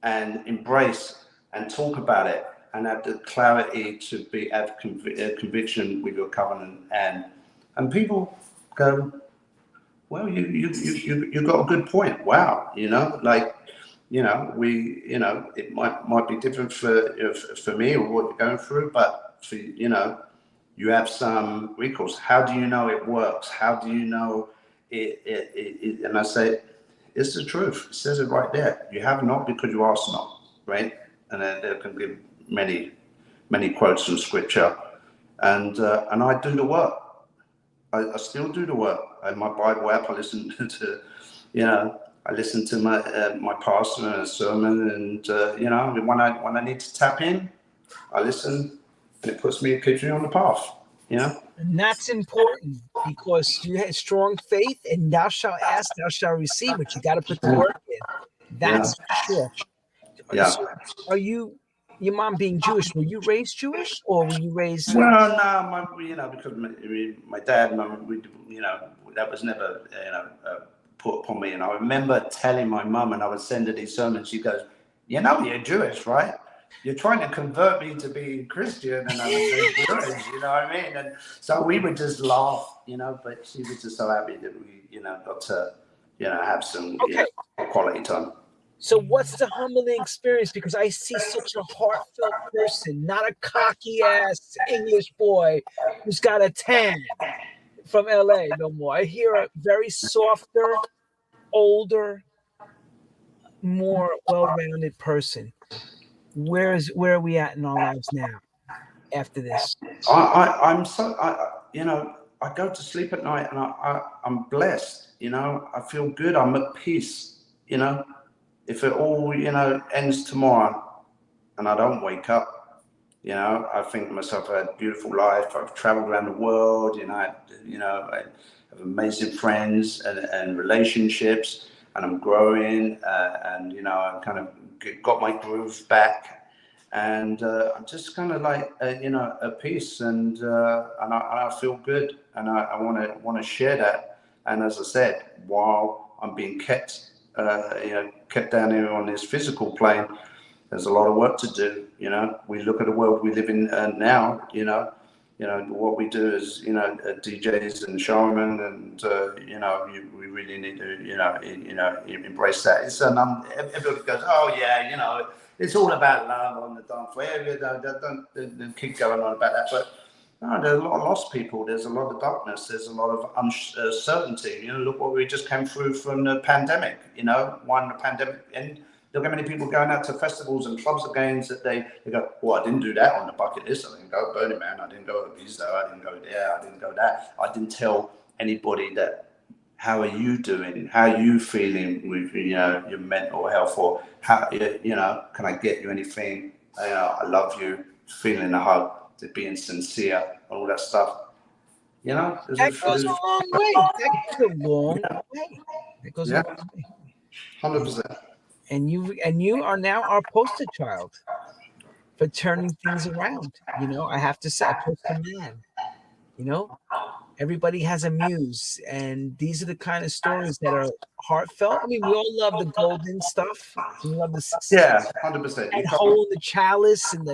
And embrace and talk about it. And have the clarity to have conviction with your covenant. And people go, well, you got a good point. Wow, you know, like, you know, it might be different for me or what you're going through, but for, you know, You have some recourse. How do you know it works? How do you know it? And I say, it's the truth. It says it right there. You have not because you ask not, right? And then there can be many quotes from scripture, and I do the work. I still do the work. I have my Bible app. I listen to, I listen to my pastor and a sermon, and when I need to tap in, I listen, and it keeps me on the path. And that's important because you had strong faith, and thou shalt ask, thou shalt receive. But you got to put the work in. Yeah, That's for sure. yeah. So, are you? Your mom being Jewish, were you raised Jewish, or were you raised? Well, no, because my dad, that was never, put upon me. And I remember telling my mum, and I would send her these sermons. She goes, you're Jewish, right? You're trying to convert me to be Christian, and I'm Jewish. You know what I mean? And so we would just laugh, But she was just so happy that we, got to, have some quality time. So what's the humbling experience? Because I see such a heartfelt person, not a cocky ass English boy who's got a tan from LA no more. I hear a very softer, older, more well-rounded person. Where are we at in our lives now after this? I go to sleep at night and I'm blessed, I feel good. I'm at peace, if it all, ends tomorrow and I don't wake up, I think to myself, I had a beautiful life. I've traveled around the world, I have amazing friends and relationships, and I'm growing, and I kind of got my groove back, and I'm just kind of like, at peace, and I feel good, and I want to share that. And as I said, while I'm being kept down here on this physical plane, there's a lot of work to do. We look at the world we live in now. What we do as DJs and showmen, and we really need to embrace that. It's everybody goes, oh yeah, it's all about love on the dance floor. Don't keep going on about that, but. No, there's a lot of lost people. There's a lot of darkness. There's a lot of uncertainty. Look what we just came through from the pandemic. One pandemic, and look how many people going out to festivals and clubs again that they go, well, I didn't do that on the bucket list. I didn't go to Burning Man. I didn't go to Ibiza. I didn't go there. I didn't go that. I didn't tell anybody that. How are you doing? How are you feeling with your mental health, or how can I get you anything? I love you. Feeling a hug. To being sincere, all that stuff, That goes a long way. That goes a long way. That goes a long way. 100%. And you are now our poster child for turning things around. I have to say, a poster man. Everybody has a muse, and these are the kind of stories that are heartfelt. I mean, we all love the golden stuff. We love the success. 100%. And hold the chalice and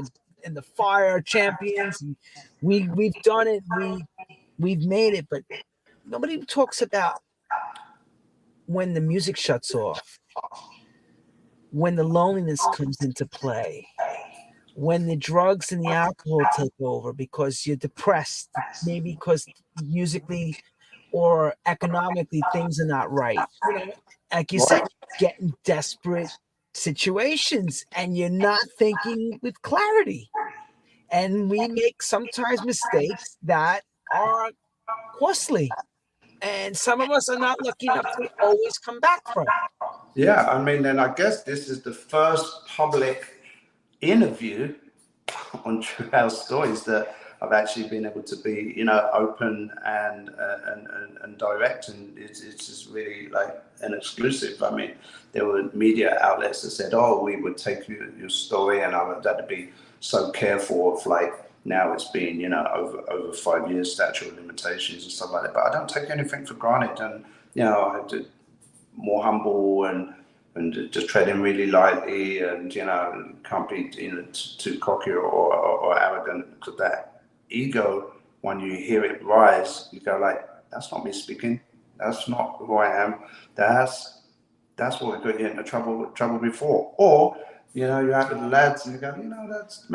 the fire champions, and we've done it. We've made it, but nobody talks about when the music shuts off, when the loneliness comes into play, when the drugs and the alcohol take over because you're depressed, maybe because musically or economically things are not right. Like you said, getting desperate situations and you're not thinking with clarity. And we make sometimes mistakes that are costly. And some of us are not lucky enough to always come back from. Yeah, I mean, and I guess this is the first public interview on True House Stories that I've actually been able to be, open and direct, and it's just really like an exclusive. I mean, there were media outlets that said, "Oh, we would take your story," and I would have to be so careful of like. Now it's been, over 5 years statute of limitations and stuff like that. But I don't take anything for granted, and I had to more humble and just treading really lightly, and can't be too cocky or arrogant, because that ego, when you hear it rise, you go like, that's not me speaking, that's not who I am, that's what got you into trouble before. Or You know, you're out with the lads and you go, you know, that's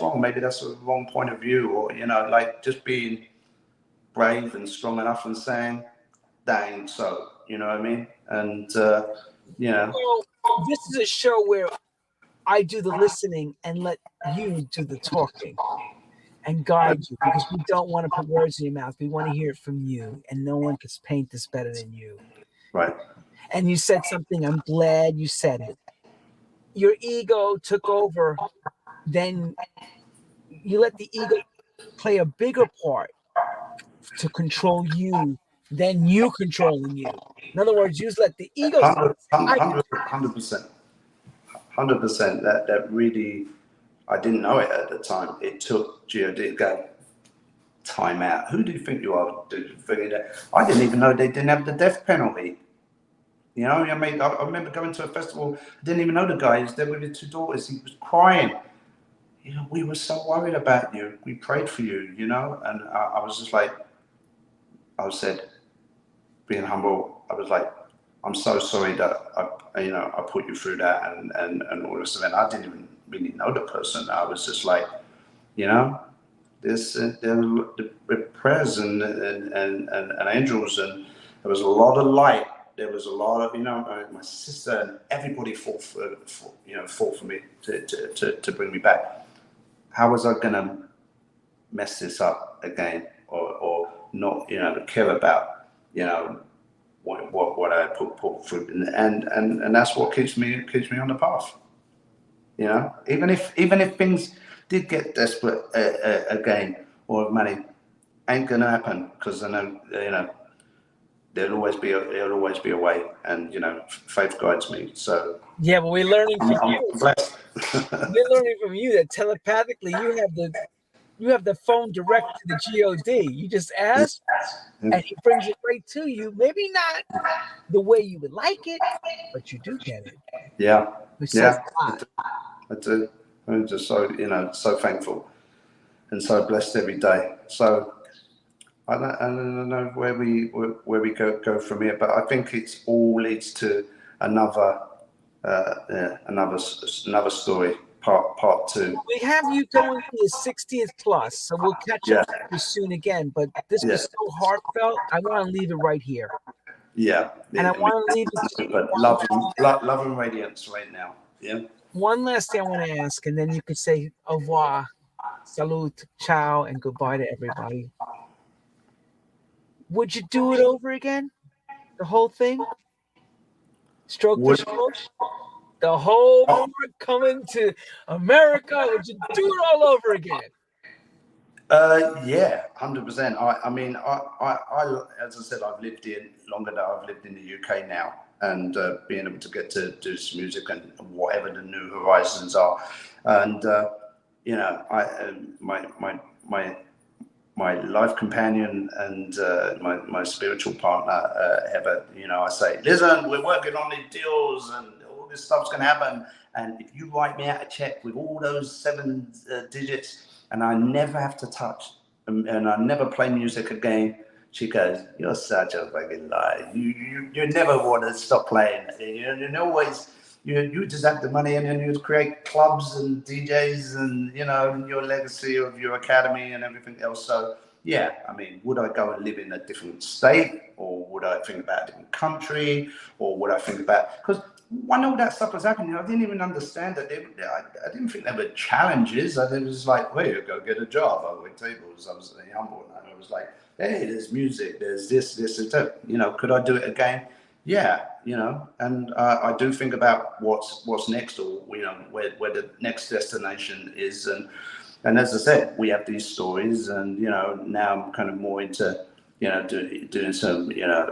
wrong. Maybe that's a wrong point of view, or, you know, like just being brave and strong enough and saying, that ain't so, you know what I mean? And, you know. Well, this is a show where I do the listening and let you do the talking and guide you, because we don't want to put words in your mouth. We want to hear it from you, and no one can paint this better than you. Right. And you said something. I'm glad you said it. Your ego took over. Then you let the ego play a bigger part to control you than you controlling you. In other words, you just let the ego say, I can. 100%. 100%. That really, I didn't know it at the time. It took God to go, time out. Who do you think you are? I didn't even know they didn't have the death penalty. You know, I mean, I remember going to a festival. I didn't even know the guy. He was there with his two daughters. He was crying. You know, we were so worried about you. We prayed for you. You know, and I was just like, I said, being humble. I was like, I'm so sorry that I put you through that and all this. And I didn't even really know the person. I was just like, you know, this the prayers and angels, and there was a lot of light. There was a lot of, you know, my sister and everybody fought for me to bring me back. How was I gonna mess this up again, or not, you know, care about, you know, what I put through, and that's what keeps me on the path. You know, even if things did get desperate again, or money ain't gonna happen, because I know, you know, there'll always be a way, and you know, faith guides me. So Yeah, but we're learning from I'm you. blessed. We're learning from you that telepathically you have the phone direct to the God. You just ask, and he brings it right to you. Maybe not the way you would like it, but you do get it. Yeah, Which says yeah, a lot. I do. I'm just so, you know, so thankful and so blessed every day. So I don't know where we go from here, but I think it's all leads to another another story, part two. We have you going to the 60th plus, so we'll catch up Yeah, with you soon again. But this yeah, was so heartfelt. I want to leave it right here, yeah. and I I mean, want to leave it to but love and radiance right now. Yeah. one last thing I want to ask, and then you could say au revoir, salute, ciao, and goodbye to everybody. Would you do it over again? The whole thing, stroke for Would stroke, the whole world coming to America? Would you do it all over again? Yeah, 100%. I mean, as I said, I've lived in longer than I've lived in the UK now, and being able to get to do some music and whatever the new horizons are, and you know, my life companion and my spiritual partner, Heather, you know, I say, listen, we're working on these deals and all this stuff's going to happen. And if you write me out a check with all those 7 digits, and I never have to touch, and I never play music again, she goes, you're such a fucking liar. You never want to stop playing. You always, you just have the money, and then you create clubs and DJs, and you know, your legacy of your academy and everything else. So yeah, I mean, would I go and live in a different state, or would I think about a different country, or would I think about, because when all that stuff was happening, I didn't even understand that. I didn't think there were challenges. I was like, well, you go get a job. I wait tables. I was humble, and I was like, hey, there's music, there's this, and that. You know, could I do it again? Yeah, you know, and I do think about what's next, or you know, where the next destination is, and as I said, we have these stories, and you know, now I'm kind of more into, you know, doing some, you know,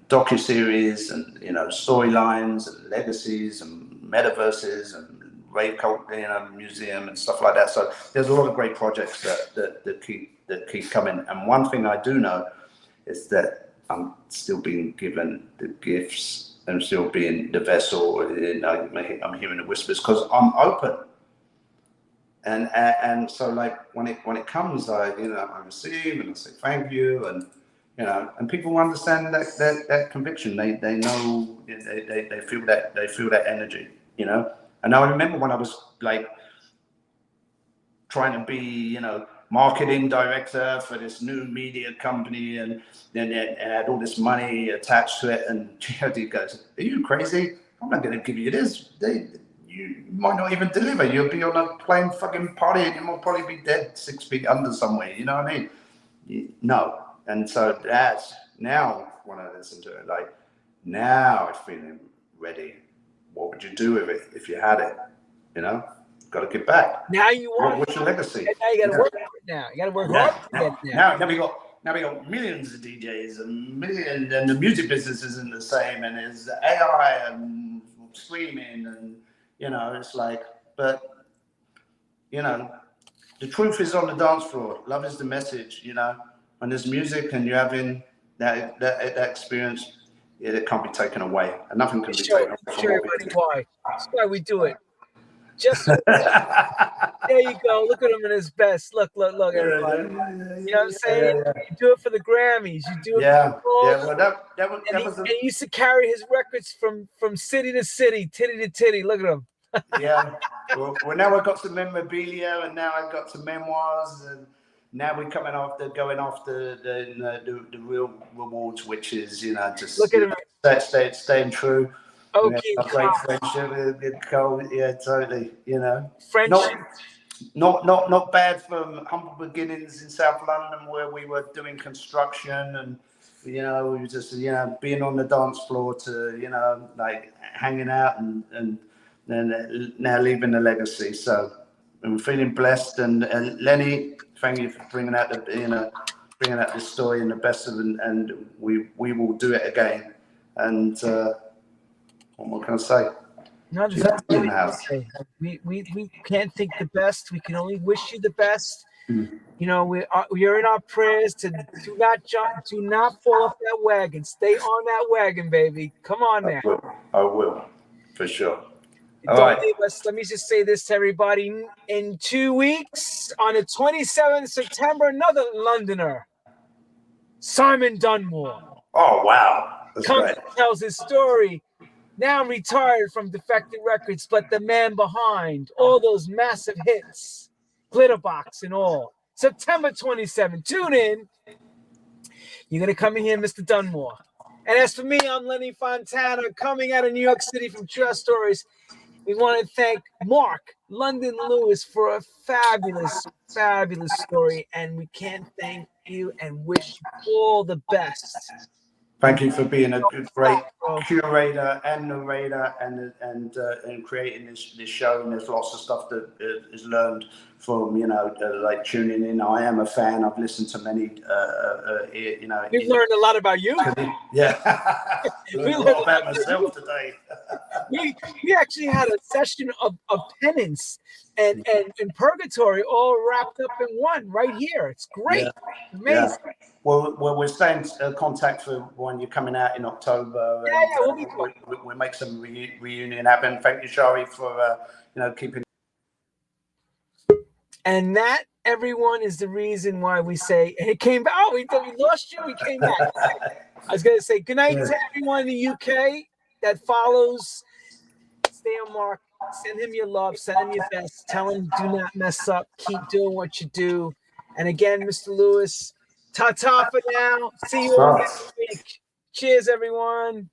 docu-series, and you know, storylines and legacies and metaverses and rave cult, you know, museum and stuff like that. So there's a lot of great projects that keep coming. And one thing I do know is that I'm still being given the gifts. I'm still being the vessel. You know, I'm hearing the whispers because I'm open. And so like when it comes, I receive and I say thank you, and you know, and people understand that conviction. They know, they feel that energy, you know. And I remember when I was like trying to be, you know, marketing director for this new media company, and then it had all this money attached to it. And GOD goes, "Are you crazy? I'm not going to give you this. You might not even deliver. You'll be on a plane fucking party, and you'll probably be dead 6 feet under somewhere." You know what I mean? No. And so that's now when I listen to it, like now I'm feeling ready. What would you do with it if you had it? You know? Got to give back. Now you want. What's your legacy? Now you got to work for it. Now you got to work hard to get it now we got millions of DJs and the music business isn't the same, and there's AI and streaming, and you know, it's like, but you know, the truth is on the dance floor. Love is the message. You know, when there's music and you're having that experience, it can't be taken away, and nothing can be taken away. Show everybody why. That's why we do it. Just so there you go. Look at him in his best. Look, everybody. You know what I'm saying? You do it for the Grammys. You do it for the Well, and he used to carry his records from city to city, titty to titty. Look at him. Yeah. Well, now I've got some memorabilia, and now I've got some memoirs, and now we're going after the real rewards, which is, you know, just look at him. Staying true. Okay, a great friendship with Cole. Yeah, totally. You know, friendship. Not bad from humble beginnings in South London, where we were doing construction, and you know, we were just, you know, being on the dance floor to, you know, like hanging out, and then now leaving a legacy. So I'm feeling blessed, and Lenny, thank you for bringing out this story in the best of, and we will do it again. And what more can I say? We can't think the best. We can only wish you the best. You know, we're in our prayers to do not fall off that wagon. Stay on that wagon, baby. Come on now. I will, for sure. Don't leave us. Let me just say this to everybody. In 2 weeks, on the 27th of September, another Londoner, Simon Dunmore. Oh, wow. Comes and tells his story. Now retired from Defected Records, but the man behind all those massive hits, Glitterbox and all. September 27th. Tune in. You're going to come in here, Mr. Dunmore. And as for me, I'm Lenny Fontana, coming out of New York City from True Stories. We want to thank Mark London Lewis for a fabulous, fabulous story. And we can't thank you and wish you all the best. Thank you for being a great curator and narrator, and creating this show. And there's lots of stuff that is learned from, you know, like tuning in. I am a fan. I've listened to many, you know. We've learned a lot about you. Yeah. We learned a lot about myself today. we actually had a session of penance and purgatory all wrapped up in one right here. It's great. Yeah. Amazing. Yeah. Well, we're staying in contact for when you're coming out in October. We'll make some reunion happen. Thank you, Shari, for you know, keeping. And that, everyone, is the reason why we say it came back. Oh, we lost you. We came back. I was gonna say good night to everyone in the UK that follows. Stay on Mark. Send him your love. Send him your best. Tell him do not mess up. Keep doing what you do. And again, Mr. Lewis. Ta-ta for now. See you all next week. Cheers, everyone.